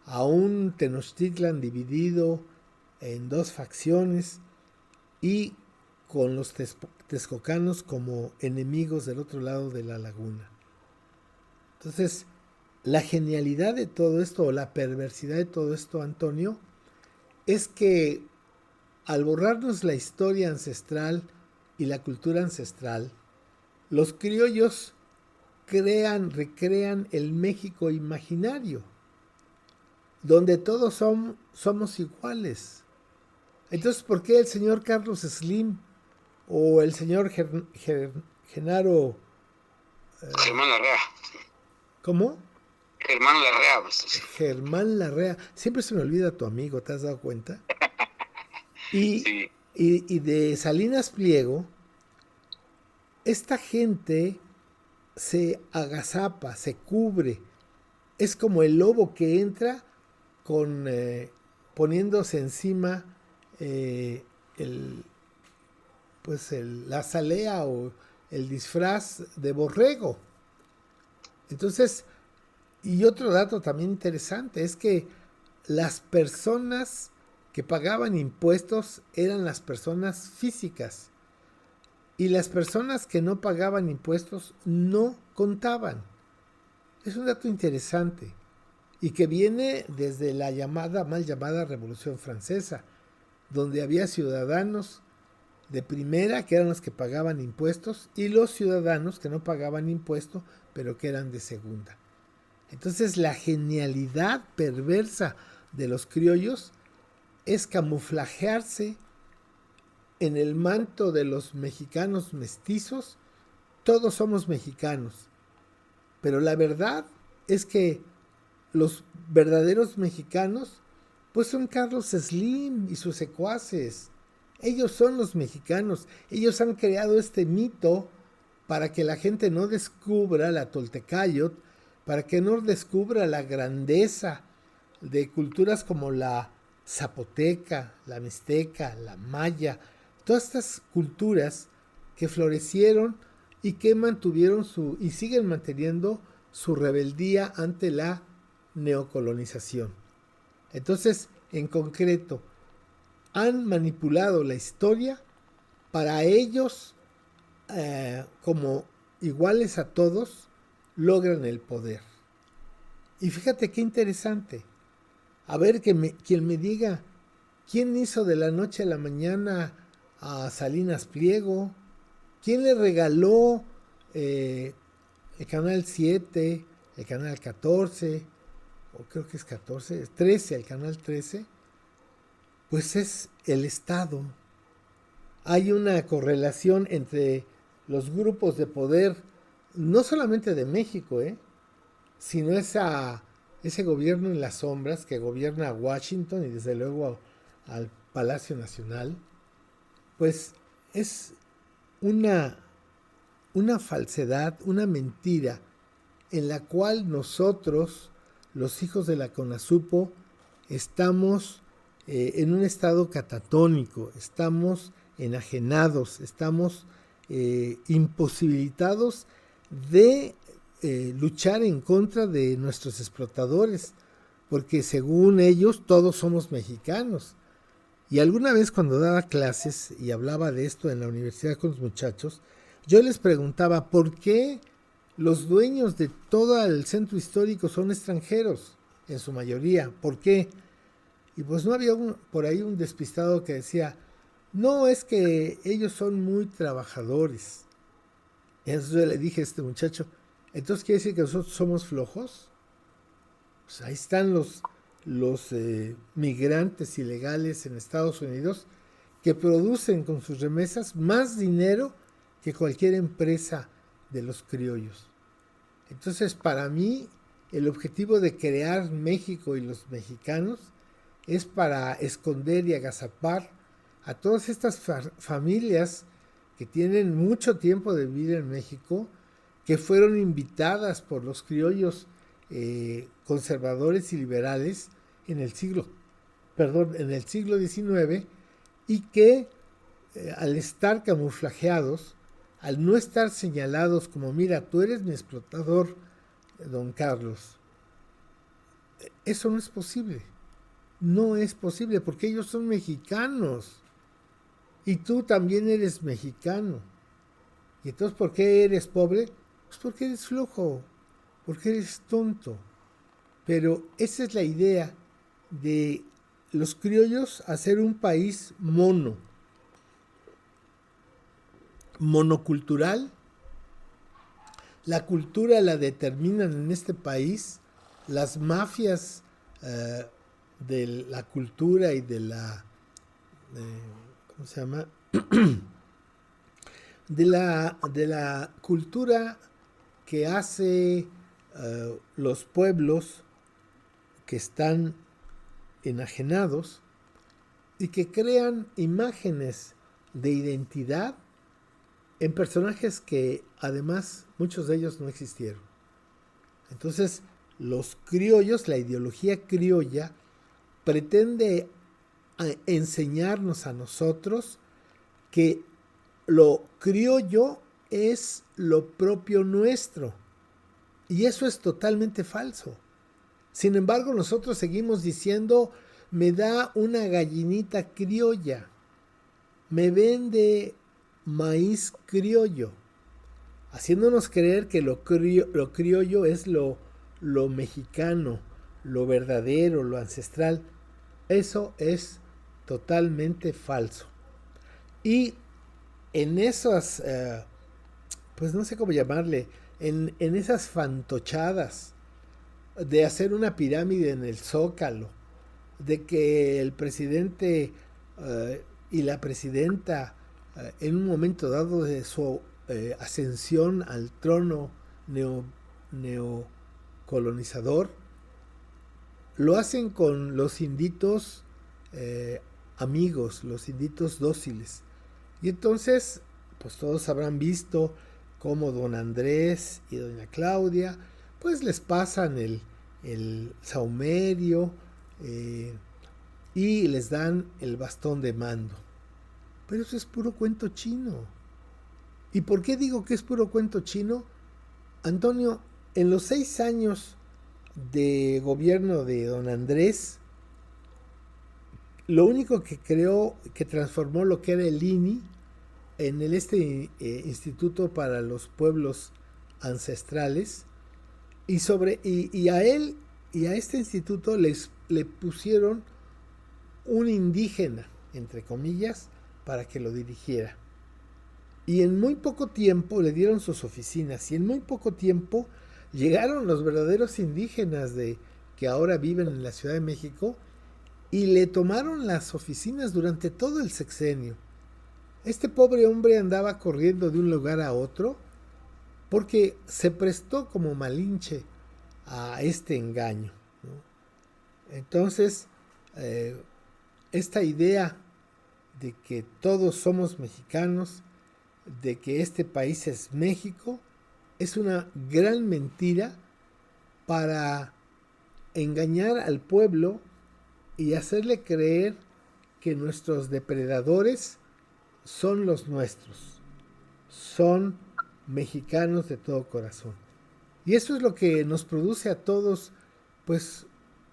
a un Tenochtitlan dividido en dos facciones y con los texcocanos como enemigos del otro lado de la laguna. Entonces, la genialidad de todo esto, o la perversidad de todo esto, Antonio, es que al borrarnos la historia ancestral y la cultura ancestral, los criollos recrean el México imaginario, donde todos somos iguales. Entonces, ¿por qué el señor Carlos Slim o el señor Genaro... Germán Larrea. ¿Cómo? Germán Larrea. Germán Larrea. Siempre se me olvida tu amigo, ¿te has dado cuenta? Sí. Y de Salinas Pliego, esta gente se agazapa, se cubre. Es como el lobo que entra con poniéndose encima la zalea o el disfraz de borrego. Entonces, y otro dato también interesante es que las personas que pagaban impuestos eran las personas físicas y las personas que no pagaban impuestos no contaban. Es un dato interesante y que viene desde la mal llamada Revolución Francesa, donde había ciudadanos de primera, que eran los que pagaban impuestos, y los ciudadanos que no pagaban impuestos, pero que eran de segunda. Entonces la genialidad perversa de los criollos es camuflajearse en el manto de los mexicanos mestizos. Todos somos mexicanos, pero la verdad es que los verdaderos mexicanos pues son Carlos Slim y sus secuaces. Ellos son los mexicanos. Ellos han creado este mito para que la gente no descubra la Toltecayotl, para que no descubra la grandeza de culturas como la zapoteca, la mixteca, la maya, todas estas culturas que florecieron y que mantuvieron y siguen manteniendo su rebeldía ante la neocolonización. Entonces, en concreto, han manipulado la historia para ellos, como iguales a todos, logran el poder. Y fíjate qué interesante. A ver, quien me diga, ¿quién hizo de la noche a la mañana a Salinas Pliego? ¿Quién le regaló el canal 7, el canal 14, o creo que es 14, 13, el canal 13? Pues es el Estado. Hay una correlación entre los grupos de poder, no solamente de México, sino ese gobierno en las sombras que gobierna a Washington y desde luego al Palacio Nacional. Pues es una falsedad, una mentira en la cual nosotros, los hijos de la CONASUPO, estamos en un estado catatónico, estamos enajenados, estamos imposibilitados de luchar en contra de nuestros explotadores, porque según ellos todos somos mexicanos. Y alguna vez cuando daba clases y hablaba de esto en la universidad con los muchachos, yo les preguntaba por qué los dueños de todo el centro histórico son extranjeros, en su mayoría. ¿Por qué? Y pues no había por ahí un despistado que decía, no, es que ellos son muy trabajadores. Y entonces yo le dije a este muchacho, ¿entonces quiere decir que nosotros somos flojos? Pues ahí están los migrantes ilegales en Estados Unidos que producen con sus remesas más dinero que cualquier empresa de los criollos. Entonces, para mí, el objetivo de crear México y los mexicanos es para esconder y agazapar a todas estas familias que tienen mucho tiempo de vivir en México, que fueron invitadas por los criollos conservadores y liberales en el siglo XIX, y que al estar camuflajeados, al no estar señalados como, mira, tú eres mi explotador, don Carlos, eso no es posible. No es posible porque ellos son mexicanos y tú también eres mexicano. Y entonces, ¿por qué eres pobre? Pues porque eres flojo, porque eres tonto. Pero esa es la idea de los criollos, hacer un país monocultural. La cultura la determinan en este país las mafias de la cultura y de la ¿cómo se llama? de la cultura que hace los pueblos que están enajenados y que crean imágenes de identidad en personajes que además muchos de ellos no existieron. Entonces, los criollos, la ideología criolla, pretende enseñarnos a nosotros que lo criollo es lo propio nuestro. Y eso es totalmente falso. Sin embargo, nosotros seguimos diciendo, me da una gallinita criolla, me vende maíz criollo, haciéndonos creer que lo criollo es lo mexicano, lo verdadero, lo ancestral. Eso es totalmente falso. Y en esas, pues no sé cómo llamarle, en esas fantochadas de hacer una pirámide en el Zócalo, de que el presidente y la presidenta en un momento dado de su ascensión al trono neocolonizador, lo hacen con los inditos amigos, los inditos dóciles. Y entonces, pues todos habrán visto cómo don Andrés y doña Claudia, pues les pasan el saumerio y les dan el bastón de mando. Pero eso es puro cuento chino. ¿Y por qué digo que es puro cuento chino? Antonio, en los 6 años de gobierno de don Andrés, lo único que creó, que transformó lo que era el INI en Instituto para los Pueblos Ancestrales, y a él y a este instituto le pusieron un indígena, entre comillas, para que lo dirigiera. Y en muy poco tiempo le dieron sus oficinas, y en muy poco tiempo llegaron los verdaderos indígenas que ahora viven en la Ciudad de México, y le tomaron las oficinas durante todo el sexenio. Este pobre hombre andaba corriendo de un lugar a otro porque se prestó como malinche a este engaño, ¿no? Entonces, esta idea de que todos somos mexicanos, de que este país es México, es una gran mentira para engañar al pueblo y hacerle creer que nuestros depredadores son los nuestros, son mexicanos de todo corazón. Y eso es lo que nos produce a todos, pues,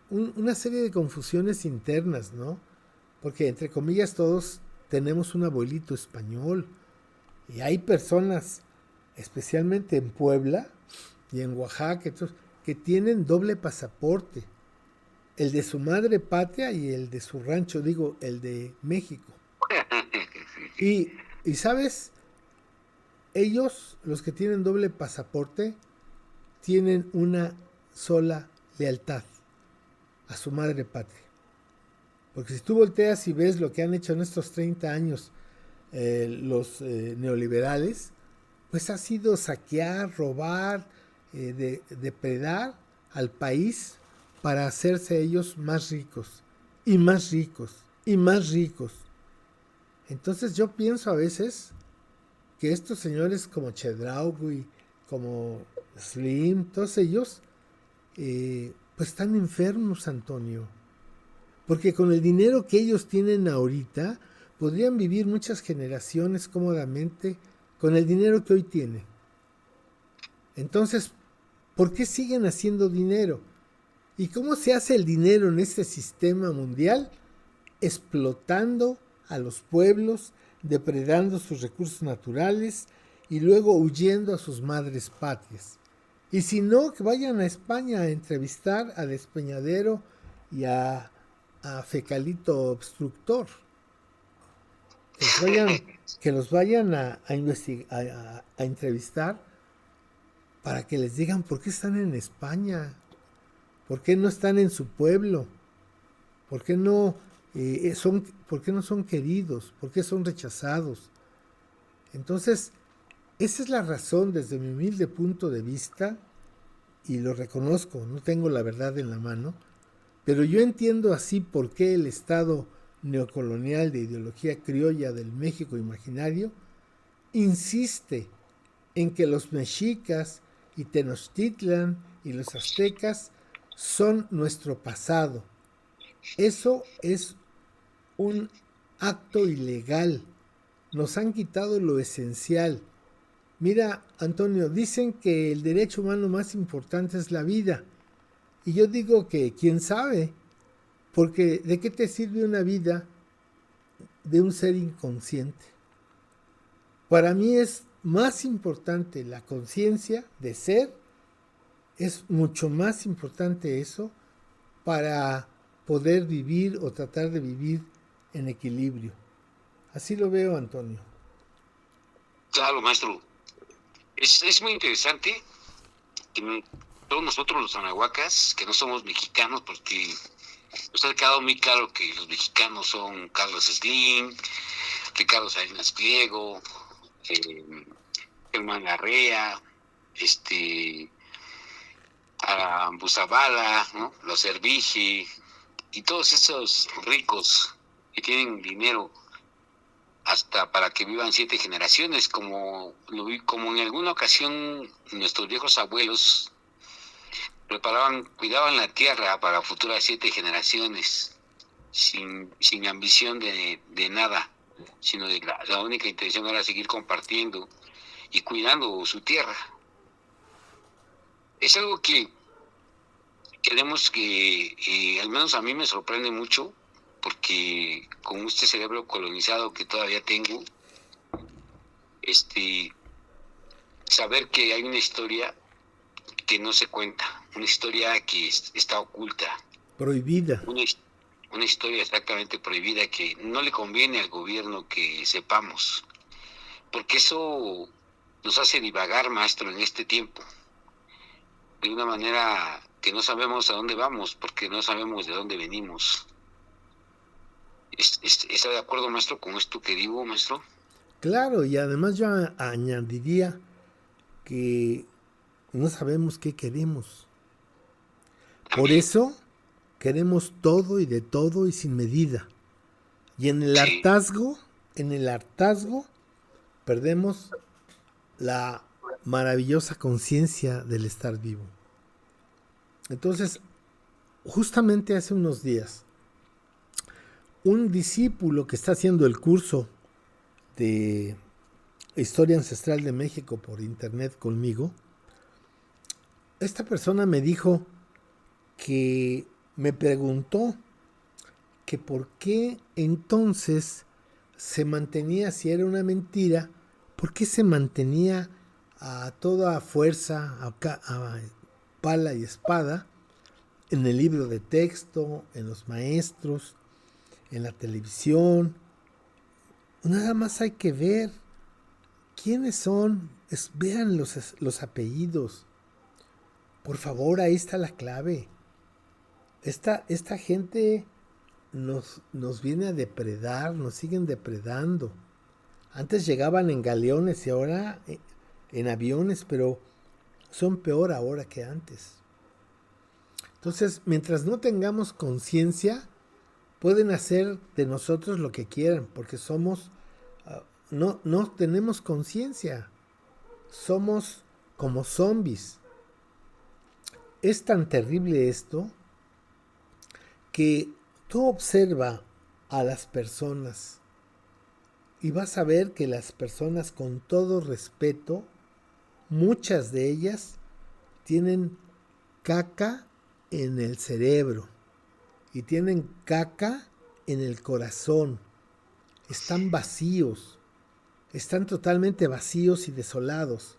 una serie de confusiones internas, ¿no? Porque, entre comillas, todos tenemos un abuelito español. Y hay personas, especialmente en Puebla y en Oaxaca, que tienen doble pasaporte. El de su madre patria y el de su rancho, digo, el de México. Y ¿sabes? Ellos, los que tienen doble pasaporte, tienen una sola lealtad a su madre patria. Porque si tú volteas y ves lo que han hecho en estos 30 años los neoliberales, pues ha sido saquear, robar, depredar al país para hacerse ellos más ricos y más ricos y más ricos. Entonces yo pienso a veces que estos señores como Chedraui, como Slim, todos ellos, pues están enfermos, Antonio. Porque con el dinero que ellos tienen ahorita, podrían vivir muchas generaciones cómodamente con el dinero que hoy tienen. Entonces, ¿por qué siguen haciendo dinero? ¿Y cómo se hace el dinero en este sistema mundial? Explotando a los pueblos, depredando sus recursos naturales y luego huyendo a sus madres patrias. Y si no, que vayan a España a entrevistar a Despeñadero y a Fecalito Obstructor. Que los vayan a entrevistar para que les digan por qué están en España, por qué no están en su pueblo, por qué no son queridos, por qué son rechazados. Entonces, esa es la razón desde mi humilde punto de vista, y lo reconozco, no tengo la verdad en la mano, pero yo entiendo así por qué el Estado neocolonial de ideología criolla del México imaginario insiste en que los mexicas y Tenochtitlan y los aztecas son nuestro pasado. Eso es un acto ilegal. Nos han quitado lo esencial. Mira, Antonio, dicen que el derecho humano más importante es la vida. Y yo digo que quién sabe, porque ¿de qué te sirve una vida de un ser inconsciente? Para mí es más importante la conciencia de ser, es mucho más importante eso para poder vivir o tratar de vivir en equilibrio. Así lo veo, Antonio. Claro, maestro. Es muy interesante que todos nosotros los anahuacas, que no somos mexicanos, porque nos ha quedado muy claro que los mexicanos son Carlos Slim, Ricardo Salinas Pliego, Germán Larrea, Buzabala, ¿no? Los Servigi, y todos esos ricos que tienen dinero hasta para que vivan 7 generaciones, como en alguna ocasión nuestros viejos abuelos cuidaban la tierra para futuras 7 generaciones, sin ambición de nada, sino de la única intención era seguir compartiendo y cuidando su tierra. Es algo que queremos que, al menos a mí me sorprende mucho, porque con este cerebro colonizado que todavía tengo, saber que hay una historia que no se cuenta, una historia que está oculta. Prohibida. Una historia exactamente prohibida que no le conviene al gobierno que sepamos, porque eso nos hace divagar, maestro, en este tiempo, de una manera que no sabemos a dónde vamos, porque no sabemos de dónde venimos. ¿Está de acuerdo, maestro, con esto que digo, maestro? Claro, y además yo añadiría que no sabemos qué queremos. Por eso queremos todo y de todo y sin medida. Y en el hartazgo, perdemos la maravillosa conciencia del estar vivo. Entonces, justamente hace unos días, un discípulo que está haciendo el curso de Historia Ancestral de México por internet conmigo, esta persona me dijo que me preguntó que por qué entonces se mantenía, si era una mentira, por qué se mantenía a toda fuerza, a pala y espada, en el libro de texto, en los maestros, en la televisión. Nada más hay que ver quiénes son, vean los apellidos. Por favor, ahí está la clave. Esta gente nos viene a depredar, nos siguen depredando. Antes llegaban en galeones y ahora en aviones, pero son peor ahora que antes. Entonces, mientras no tengamos conciencia, pueden hacer de nosotros lo que quieran, porque somos, no tenemos conciencia, somos como zombies. Es tan terrible esto que tú observa a las personas y vas a ver que las personas, con todo respeto, muchas de ellas tienen caca en el cerebro y tienen caca en el corazón. Están vacíos, están totalmente vacíos y desolados.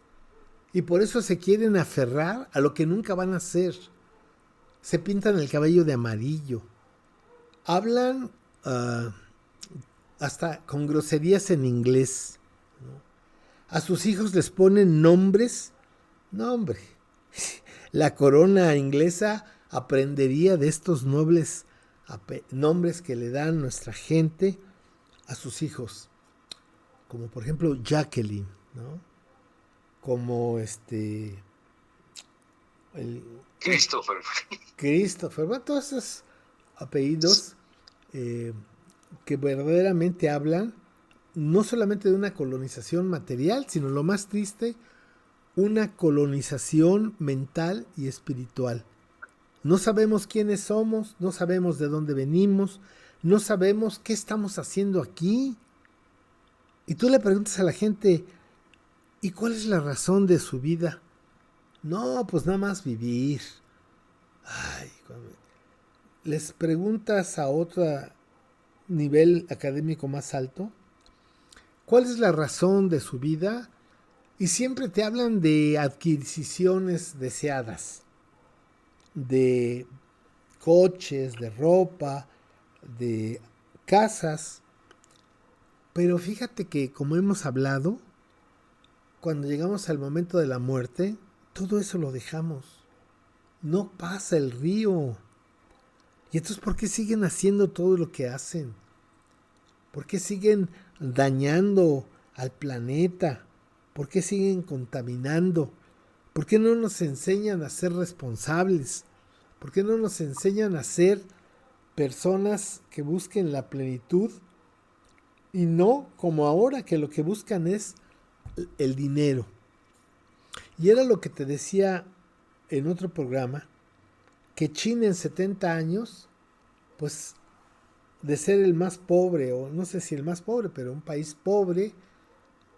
Y por eso se quieren aferrar a lo que nunca van a hacer. Se pintan el cabello de amarillo. Hablan hasta con groserías en inglés, ¿no? A sus hijos les ponen nombres. No, hombre. La corona inglesa aprendería de estos nobles nombres que le dan nuestra gente a sus hijos. Como por ejemplo Jacqueline, ¿no? Como Christopher, bueno, todos esos apellidos que verdaderamente hablan no solamente de una colonización material, sino lo más triste, una colonización mental y espiritual. No sabemos quiénes somos, no sabemos de dónde venimos, no sabemos qué estamos haciendo aquí. Y tú le preguntas a la gente, ¿y cuál es la razón de su vida? No, pues nada más vivir. Ay, les preguntas a otro nivel académico más alto, ¿cuál es la razón de su vida? Y siempre te hablan de adquisiciones deseadas, de coches, de ropa, de casas. Pero fíjate que, como hemos hablado, cuando llegamos al momento de la muerte, todo eso lo dejamos. No pasa el río. ¿Y entonces por qué siguen haciendo todo lo que hacen? ¿Por qué siguen dañando al planeta? ¿Por qué siguen contaminando? ¿Por qué no nos enseñan a ser responsables? ¿Por qué no nos enseñan a ser personas que busquen la plenitud? Y no como ahora, que lo que buscan es el dinero. Y era lo que te decía en otro programa, que China en 70 años, pues de ser el más pobre, o no sé si el más pobre, pero un país pobre,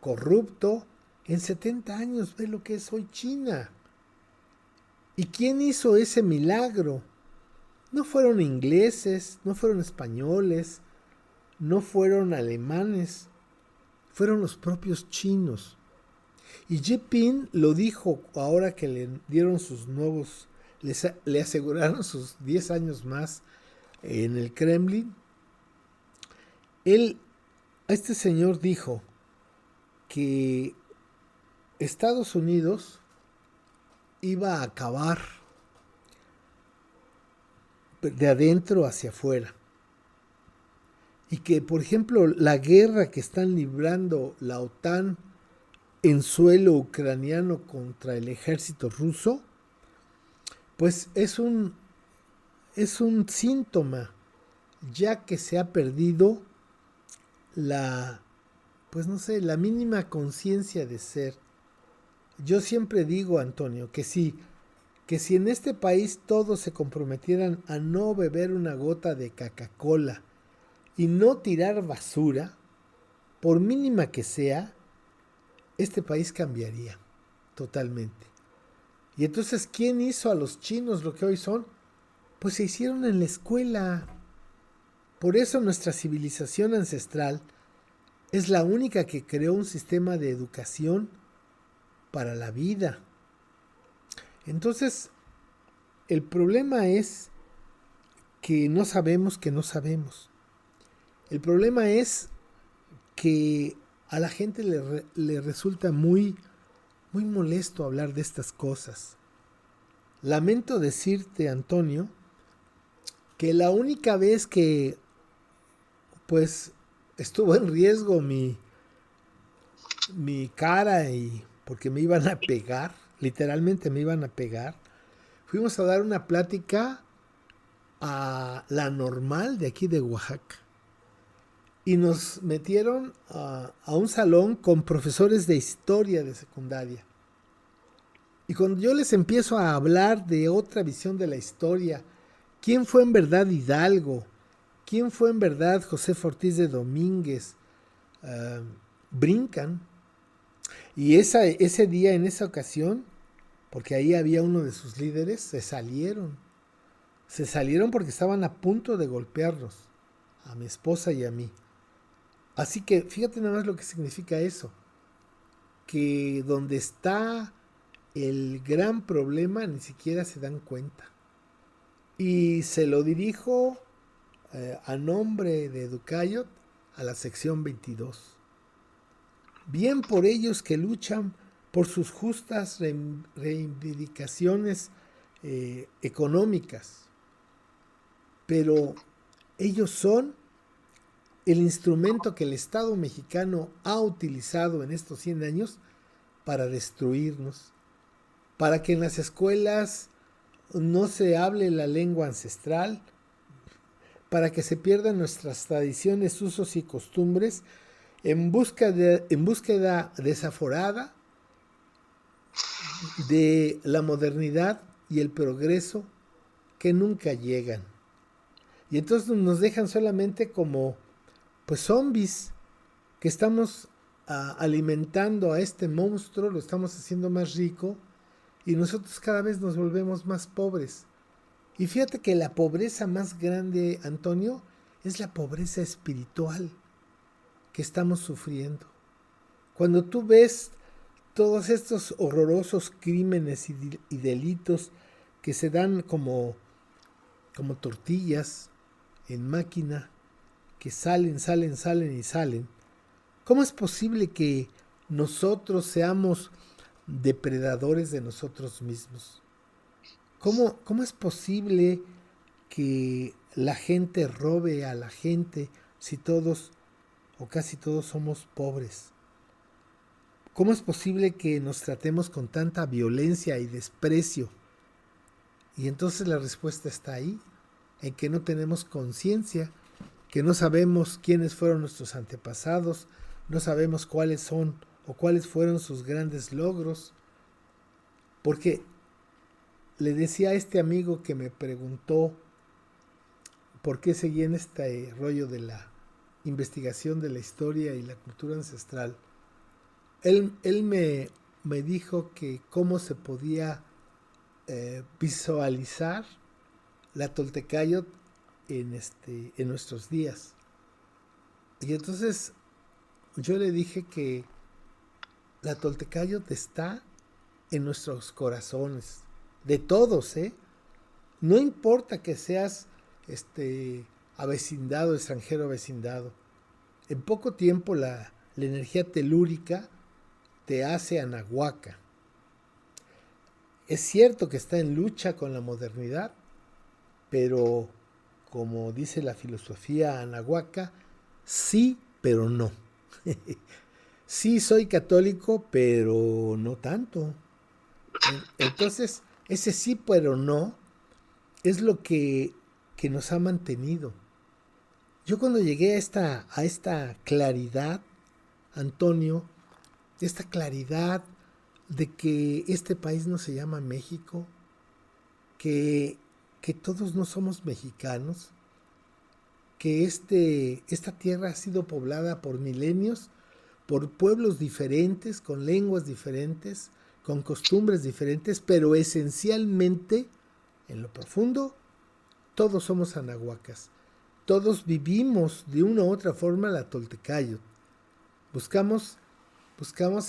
corrupto, en 70 años ve lo que es hoy China. ¿Y quién hizo ese milagro? No fueron ingleses, no fueron españoles, no fueron alemanes, fueron los propios chinos. Y Xi Jinping lo dijo ahora que le dieron sus nuevos, le aseguraron sus 10 años más en el Kremlin. Este señor dijo que Estados Unidos iba a acabar de adentro hacia afuera. Y que, por ejemplo, la guerra que están librando la OTAN en suelo ucraniano contra el ejército ruso, pues es un síntoma, ya que se ha perdido la mínima conciencia de ser. Yo siempre digo, Antonio, que si en este país todos se comprometieran a no beber una gota de Coca-Cola y no tirar basura, por mínima que sea, este país cambiaría totalmente. Y entonces, ¿quién hizo a los chinos lo que hoy son? Pues se hicieron en la escuela. Por eso nuestra civilización ancestral es la única que creó un sistema de educación para la vida. Entonces, el problema es que no sabemos que no sabemos. El problema es que a la gente le resulta muy, muy molesto hablar de estas cosas. Lamento decirte, Antonio, que la única vez que pues estuvo en riesgo mi cara y porque me iban a pegar, literalmente me iban a pegar. Fuimos a dar una plática a la Normal de aquí de Oaxaca. Y nos metieron a un salón con profesores de historia de secundaria. Y cuando yo les empiezo a hablar de otra visión de la historia, quién fue en verdad Hidalgo, quién fue en verdad José Ortiz de Domínguez, brincan. Y ese día, en esa ocasión, porque ahí había uno de sus líderes, se salieron. Se salieron porque estaban a punto de golpearnos, a mi esposa y a mí. Así que fíjate nada más lo que significa eso. Que donde está el gran problema ni siquiera se dan cuenta. Y se lo dirijo a nombre de Educayot a la sección 22. Bien por ellos que luchan por sus justas reivindicaciones económicas, pero ellos son el instrumento que el Estado mexicano ha utilizado en estos 100 años para destruirnos, para que en las escuelas no se hable la lengua ancestral, para que se pierdan nuestras tradiciones, usos y costumbres en búsqueda desaforada de la modernidad y el progreso que nunca llegan. Y entonces nos dejan solamente como pues zombies que estamos alimentando a este monstruo, lo estamos haciendo más rico y nosotros cada vez nos volvemos más pobres. Y fíjate que la pobreza más grande, Antonio, es la pobreza espiritual que estamos sufriendo. Cuando tú ves todos estos horrorosos crímenes y delitos que se dan como tortillas en máquina, que salen y salen, ¿cómo es posible que nosotros seamos depredadores de nosotros mismos? ¿Cómo es posible que la gente robe a la gente si todos o casi todos somos pobres? ¿Cómo es posible que nos tratemos con tanta violencia y desprecio? Y entonces la respuesta está ahí, en que no tenemos conciencia, que no sabemos quiénes fueron nuestros antepasados, no sabemos cuáles son o cuáles fueron sus grandes logros. Porque le decía a este amigo que me preguntó por qué seguía en este rollo de la investigación de la historia y la cultura ancestral. Él me dijo que cómo se podía visualizar la Toltecayot en nuestros días. Y entonces yo le dije que la Toltecayot está en nuestros corazones, de todos, No importa que seas avecindado, extranjero avecindado. En poco tiempo la energía telúrica te hace anahuaca. Es cierto que está en lucha con la modernidad, pero como dice la filosofía anahuaca, sí, pero no. Sí soy católico, pero no tanto. Entonces, ese sí, pero no, es lo que nos ha mantenido. Yo cuando llegué a esta claridad, Antonio, esta claridad de que este país no se llama México, que todos no somos mexicanos, que esta tierra ha sido poblada por milenios, por pueblos diferentes, con lenguas diferentes, con costumbres diferentes, pero esencialmente, en lo profundo, todos somos anahuacas. Todos vivimos de una u otra forma la Toltecayot. Buscamos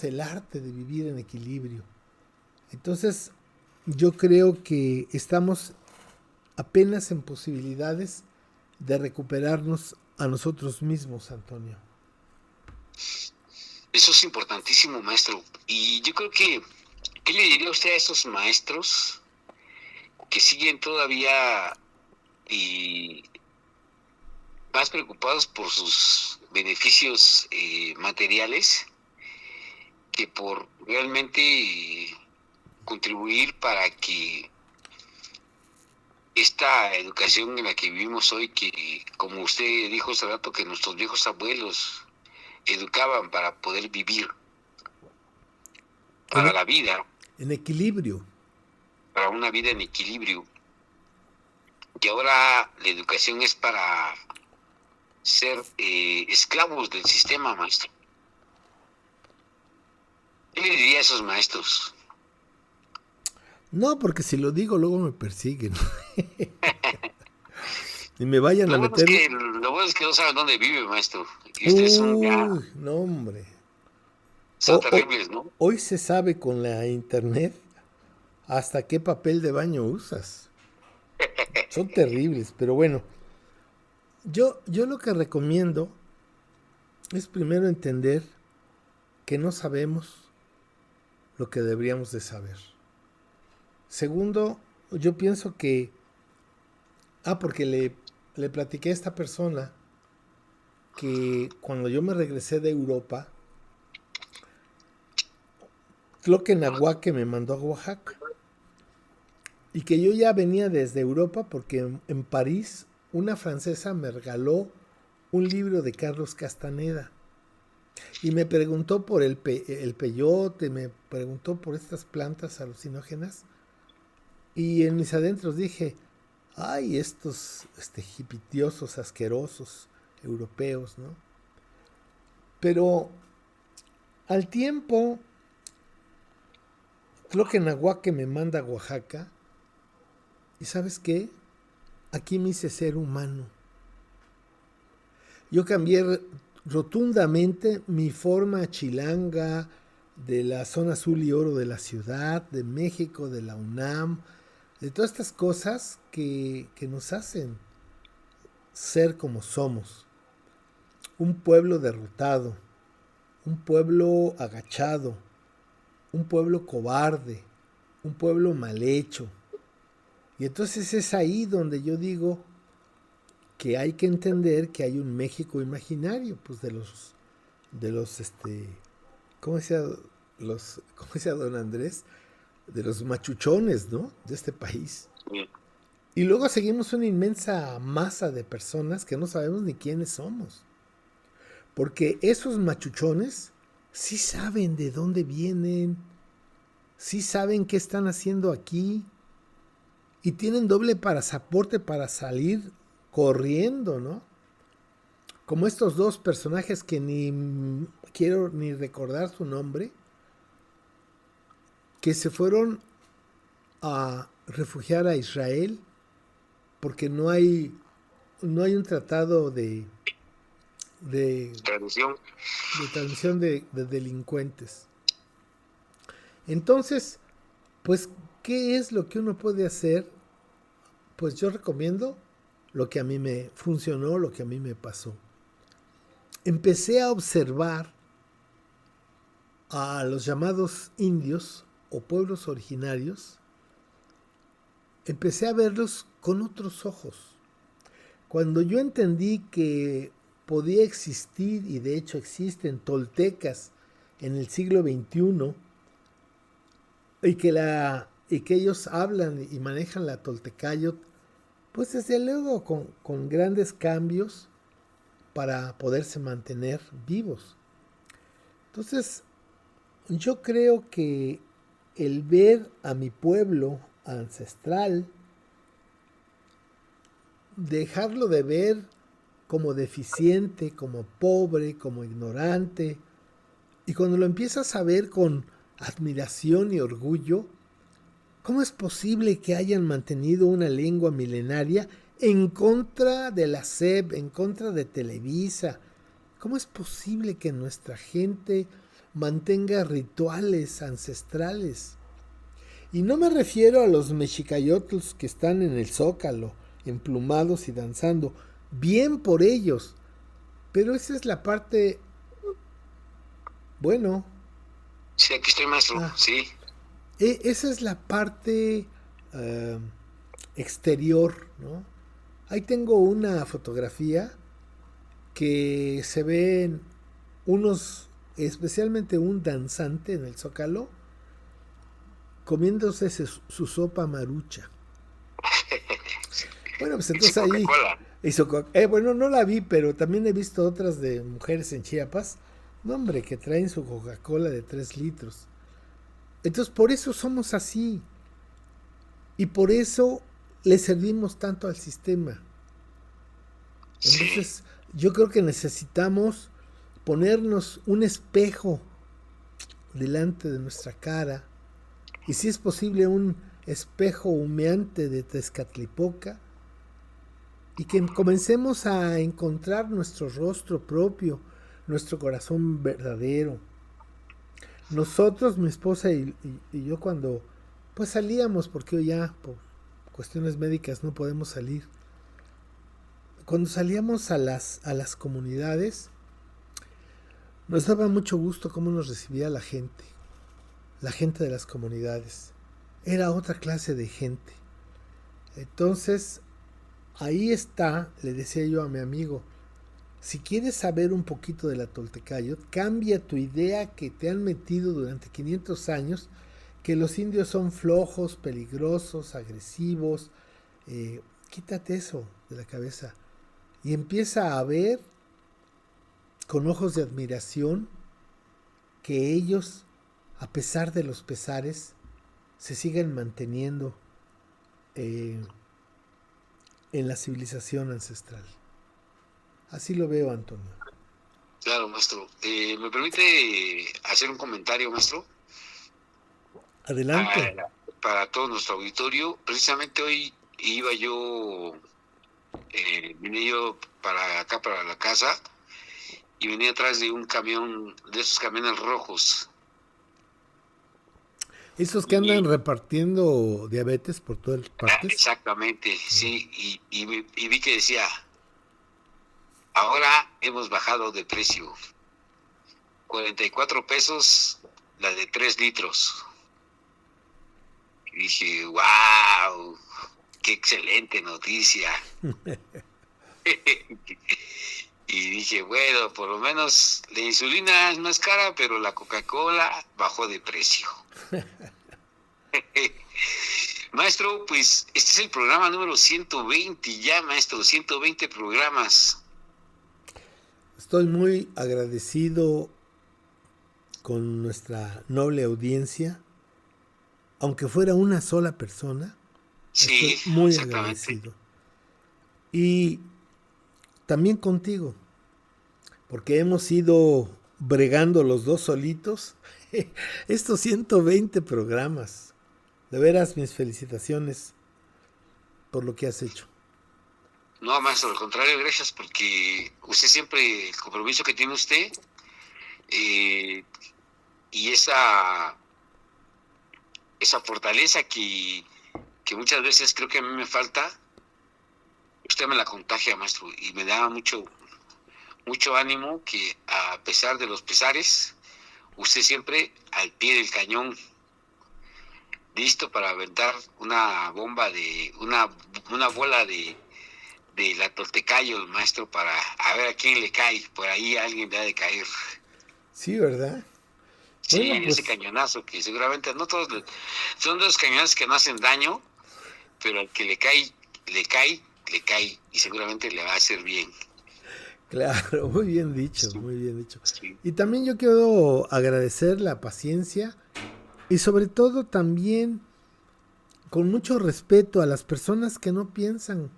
el arte de vivir en equilibrio. Entonces, yo creo que estamos apenas en posibilidades de recuperarnos a nosotros mismos, Antonio. Eso es importantísimo, maestro. Y yo creo que, ¿qué le diría usted a esos maestros que siguen todavía y más preocupados por sus beneficios materiales que por realmente contribuir para que esta educación en la que vivimos hoy, que como usted dijo hace rato, que nuestros viejos abuelos educaban para poder vivir, para la vida, en equilibrio. para una vida en equilibrio. Y ahora la educación es para ser esclavos del sistema, maestro. ¿Qué le diría a esos maestros? No, porque si lo digo luego me persiguen. Y me vayan a meter... Lo bueno es que no saben dónde vive, maestro. Y ustedes son ya... no, hombre. Son terribles, ¿no? Hoy se sabe con la internet hasta qué papel de baño usas. Son terribles, pero bueno. Yo lo que recomiendo es primero entender que no sabemos lo que deberíamos de saber. Segundo, yo pienso que... porque le platiqué a esta persona que cuando yo me regresé de Europa, Tloquenahuaque me mandó a Oaxaca. Y que yo ya venía desde Europa porque en París una francesa me regaló un libro de Carlos Castaneda. Y me preguntó por el peyote, me preguntó por estas plantas alucinógenas. Y en mis adentros dije, ay, estos hipitiosos asquerosos europeos, ¿no? Pero al tiempo, Tloquenahuaque me manda a Oaxaca. ¿Y sabes qué? Aquí me hice ser humano. Yo cambié rotundamente mi forma chilanga de la zona azul y oro de la ciudad, de México, de la UNAM, de todas estas cosas que nos hacen ser como somos. Un pueblo derrotado, un pueblo agachado, un pueblo cobarde, un pueblo mal hecho. Y entonces es ahí donde yo digo que hay que entender que hay un México imaginario, pues de los ¿cómo decía don Andrés? De los machuchones, ¿no? De este país. Y luego seguimos una inmensa masa de personas que no sabemos ni quiénes somos. Porque esos machuchones sí saben de dónde vienen, sí saben qué están haciendo aquí, y tienen doble pasaporte para salir corriendo, ¿no? Como estos dos personajes que ni quiero ni recordar su nombre, que se fueron a refugiar a Israel porque no hay un tratado de transmisión de delincuentes. Entonces, pues, ¿qué es lo que uno puede hacer? Pues yo recomiendo lo que a mí me funcionó, lo que a mí me pasó. Empecé a observar a los llamados indios o pueblos originarios. Empecé a verlos con otros ojos. Cuando yo entendí que podía existir, y de hecho existen toltecas en el siglo XXI, y que ellos hablan y manejan la toltecayot, pues desde luego con grandes cambios para poderse mantener vivos. Entonces, yo creo que el ver a mi pueblo ancestral, dejarlo de ver como deficiente, como pobre, como ignorante, y cuando lo empiezas a ver con admiración y orgullo, ¿cómo es posible que hayan mantenido una lengua milenaria en contra de la SEP, en contra de Televisa? ¿Cómo es posible que nuestra gente mantenga rituales ancestrales? Y no me refiero a los mexicayotls que están en el Zócalo, emplumados y danzando. Bien por ellos. Pero esa es la parte... Bueno. Sí, aquí estoy, maestro. Sí. Esa es la parte exterior, ¿no? Ahí tengo una fotografía que se ven unos especialmente un danzante en el Zócalo, comiéndose su sopa marucha. Bueno, pues entonces ahí hizo bueno, no la vi, pero también he visto otras de mujeres en Chiapas, no hombre, que traen su Coca-Cola de 3 litros. Entonces por eso somos así. Y por eso le servimos tanto al sistema. Entonces yo creo que necesitamos ponernos un espejo delante de nuestra cara, y si es posible un espejo humeante de Tezcatlipoca, y que comencemos a encontrar nuestro rostro propio, nuestro corazón verdadero. Nosotros, mi esposa y yo, cuando pues salíamos, porque hoy ya por cuestiones médicas no podemos salir, cuando salíamos a las comunidades, nos daba mucho gusto cómo nos recibía la gente de las comunidades. Era otra clase de gente. Entonces, ahí está, le decía yo a mi amigo, si quieres saber un poquito de la Toltecayot, cambia tu idea que te han metido durante 500 años, que los indios son flojos, peligrosos, agresivos. Quítate eso de la cabeza y empieza a ver con ojos de admiración que ellos, a pesar de los pesares, se siguen manteniendo en la civilización ancestral. Así lo veo, Antonio. Claro, maestro. ¿Me permite hacer un comentario, maestro? Adelante. Para todo nuestro auditorio. Precisamente hoy vine yo para acá, para la casa, y venía atrás de un camión, de esos camiones rojos. Esos que andan repartiendo diabetes por todas partes. Exactamente, sí. Y vi que decía, ahora hemos bajado de precio. 44 pesos la de 3 litros. Y dije, wow, qué excelente noticia. Y dije, bueno, por lo menos la insulina es más cara, pero la Coca-Cola bajó de precio. Maestro, pues este es el programa número 120 ya, maestro, 120 programas. Estoy muy agradecido con nuestra noble audiencia, aunque fuera una sola persona. Sí, estoy muy agradecido. Y también contigo, porque hemos ido bregando los dos solitos estos 120 programas. De veras, mis felicitaciones por lo que has hecho. No, maestro, al contrario, gracias, porque usted siempre, el compromiso que tiene usted, y esa fortaleza que muchas veces creo que a mí me falta, usted me la contagia, maestro, y me da mucho ánimo que a pesar de los pesares, usted siempre al pie del cañón, listo para aventar una bomba una bola de la Toltecayot, maestro, para a ver a quién le cae. Por ahí alguien le ha de caer. Sí, ¿verdad? Sí, bueno, pues, ese cañonazo que seguramente no todos son de los cañonazos que no hacen daño, pero al que le cae y seguramente le va a hacer bien. Claro, muy bien dicho, sí. Muy bien dicho. Sí. Y también yo quiero agradecer la paciencia y sobre todo también con mucho respeto a las personas que no piensan,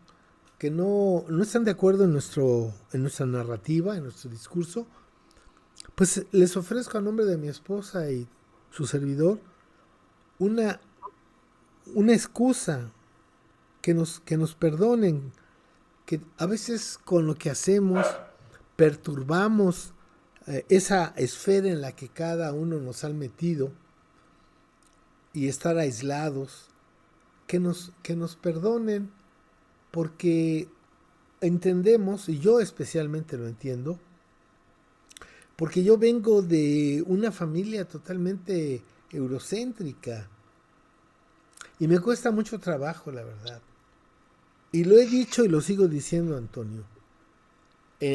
que no están de acuerdo en nuestra narrativa, en nuestro discurso. Pues les ofrezco a nombre de mi esposa y su servidor una excusa, que nos perdonen, que a veces con lo que hacemos perturbamos esa esfera en la que cada uno nos ha metido, y estar aislados, que nos perdonen, porque entendemos, y yo especialmente lo entiendo, porque yo vengo de una familia totalmente eurocéntrica y me cuesta mucho trabajo, la verdad. Y lo he dicho y lo sigo diciendo, Antonio.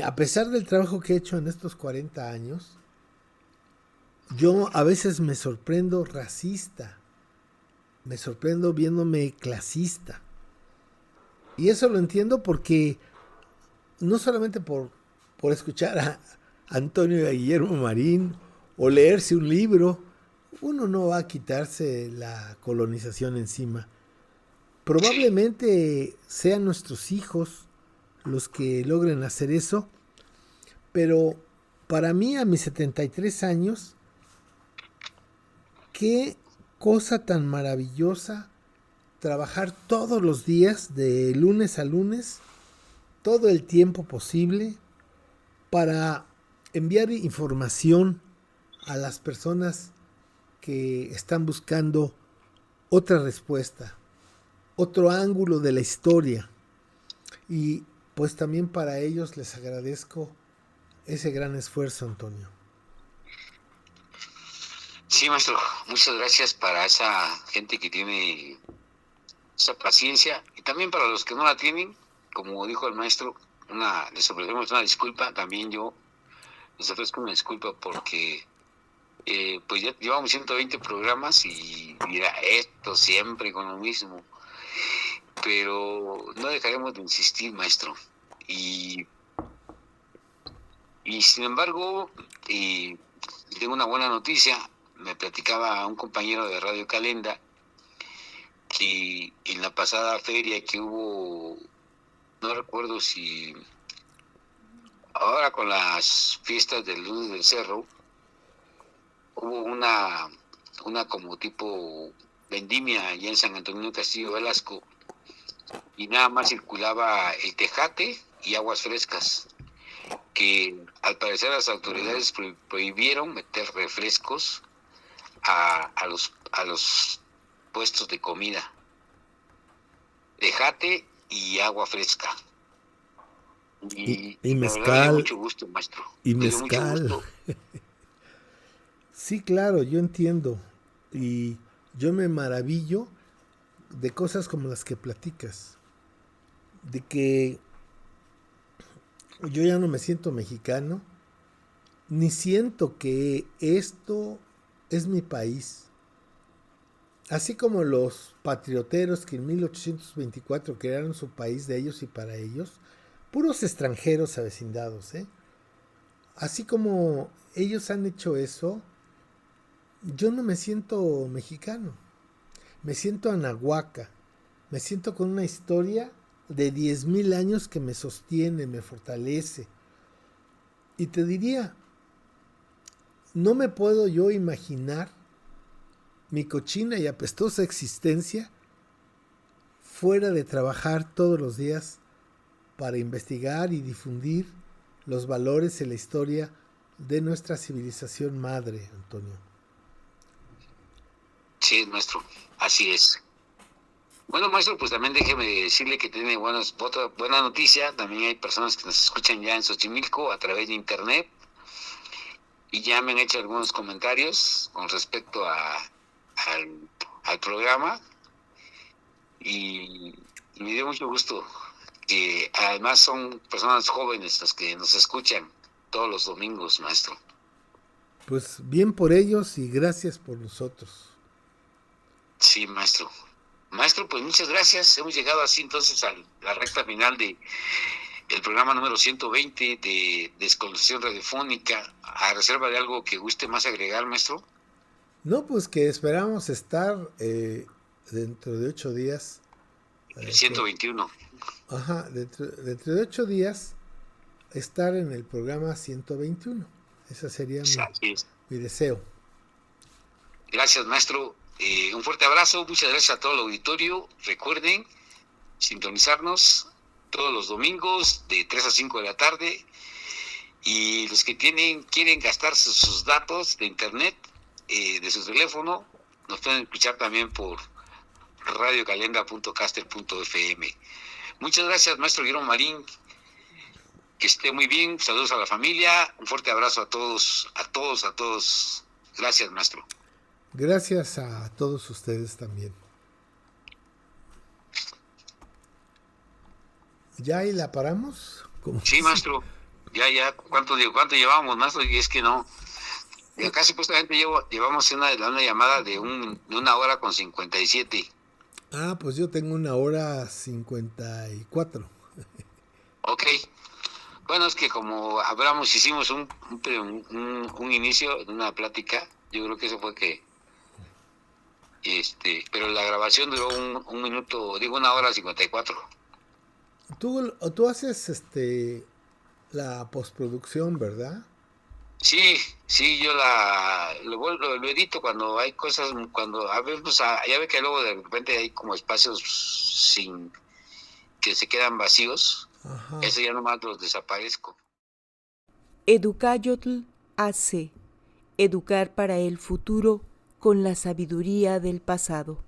A pesar del trabajo que he hecho en estos 40 años, Yo a veces me sorprendo racista, me sorprendo viéndome clasista. Y eso lo entiendo porque no solamente por escuchar a Antonio y a Guillermo Marín o leerse un libro, uno no va a quitarse la colonización encima. Sí, Probablemente sean nuestros hijos los que logren hacer eso, pero para mí a mis 73 años, qué cosa tan maravillosa trabajar todos los días, de lunes a lunes, todo el tiempo posible, para enviar información a las personas que están buscando otra respuesta, otro ángulo de la historia. Y pues también para ellos les agradezco ese gran esfuerzo, Antonio. sí, maestro, muchas gracias para esa gente que tiene esa paciencia y también para los que no la tienen, como dijo el maestro, les ofrecemos una disculpa, también yo les ofrezco una disculpa porque pues ya llevamos 120 programas y mira, esto siempre con lo mismo, pero no dejaremos de insistir, maestro. Y, y sin embargo, tengo una buena noticia, me platicaba un compañero de Radio Calenda que en la pasada feria que hubo, no recuerdo si ahora con las fiestas del Luz del Cerro, hubo una como tipo vendimia allá en San Antonio Castillo Velasco y nada más circulaba el tejate y aguas frescas, que al parecer las autoridades prohibieron meter refrescos a los puestos de comida, tejate y agua fresca. Y Y la verdad me dio mezcal, mucho gusto, maestro. y Me dio mucho mezcal. gusto. Sí, claro, yo entiendo. Y yo me maravillo de cosas como las que platicas. De que yo ya no me siento mexicano, ni siento que esto es mi país. Así como los patrioteros que en 1824 crearon su país de ellos y para ellos, puros extranjeros avecindados, ¿eh? Así como ellos han hecho eso, yo no me siento mexicano, me siento anahuaca, me siento con una historia de 10,000 años que me sostiene, me fortalece. Y te diría, no me puedo yo imaginar mi cochina y apestosa existencia fuera de trabajar todos los días para investigar y difundir los valores y la historia de nuestra civilización madre, Antonio. Sí, maestro. Así es. Bueno, maestro, pues también déjeme decirle que tiene otra buena noticia. También hay personas que nos escuchan ya en Xochimilco a través de internet y ya me han hecho algunos comentarios con respecto al programa y, y me dio mucho gusto que además son personas jóvenes las que nos escuchan todos los domingos, maestro. Pues bien por ellos y gracias por nosotros. Sí, maestro. Maestro, pues muchas gracias. Hemos llegado así entonces a la recta final de el programa número 120 de Descolonización Radiofónica. A reserva de algo que guste más agregar, maestro. No, pues que esperamos estar dentro de 8 días. El Que, 121. ajá, dentro de 8 días estar en el programa 121. Ese sería Así es. mi deseo. Gracias, maestro. Un fuerte abrazo. Muchas gracias a todo el auditorio. Recuerden sintonizarnos todos los domingos de 3 a 5 de la tarde. Y los que quieren gastar sus datos de internet, de su teléfono, nos pueden escuchar también por radiocalenda.caster.fm. Muchas gracias, maestro Guillermo Marín. Que esté muy bien. Saludos a la familia. Un fuerte abrazo a todos, a todos, a todos. Gracias, maestro. Gracias a todos ustedes también. ¿Ya ahí la paramos? Como Sí, dice. maestro. Ya. ¿Cuánto llevamos, maestro? Y es que no. Y acá supuestamente llevamos una llamada de 1 hora con 57. Ah, pues yo tengo 1 hora 54. Ok. Bueno, es que como hablamos, hicimos un inicio de una plática, yo creo que eso fue que, pero la grabación duró un minuto, digo 1 hora 54. Tú haces la postproducción, ¿verdad? Sí, sí, yo lo edito cuando hay cosas, cuando a ver, pues ya ve que luego de repente hay como espacios sin que se quedan vacíos, Ajá. eso ya nomás los desaparezco. Educayotl hace educar para el futuro con la sabiduría del pasado.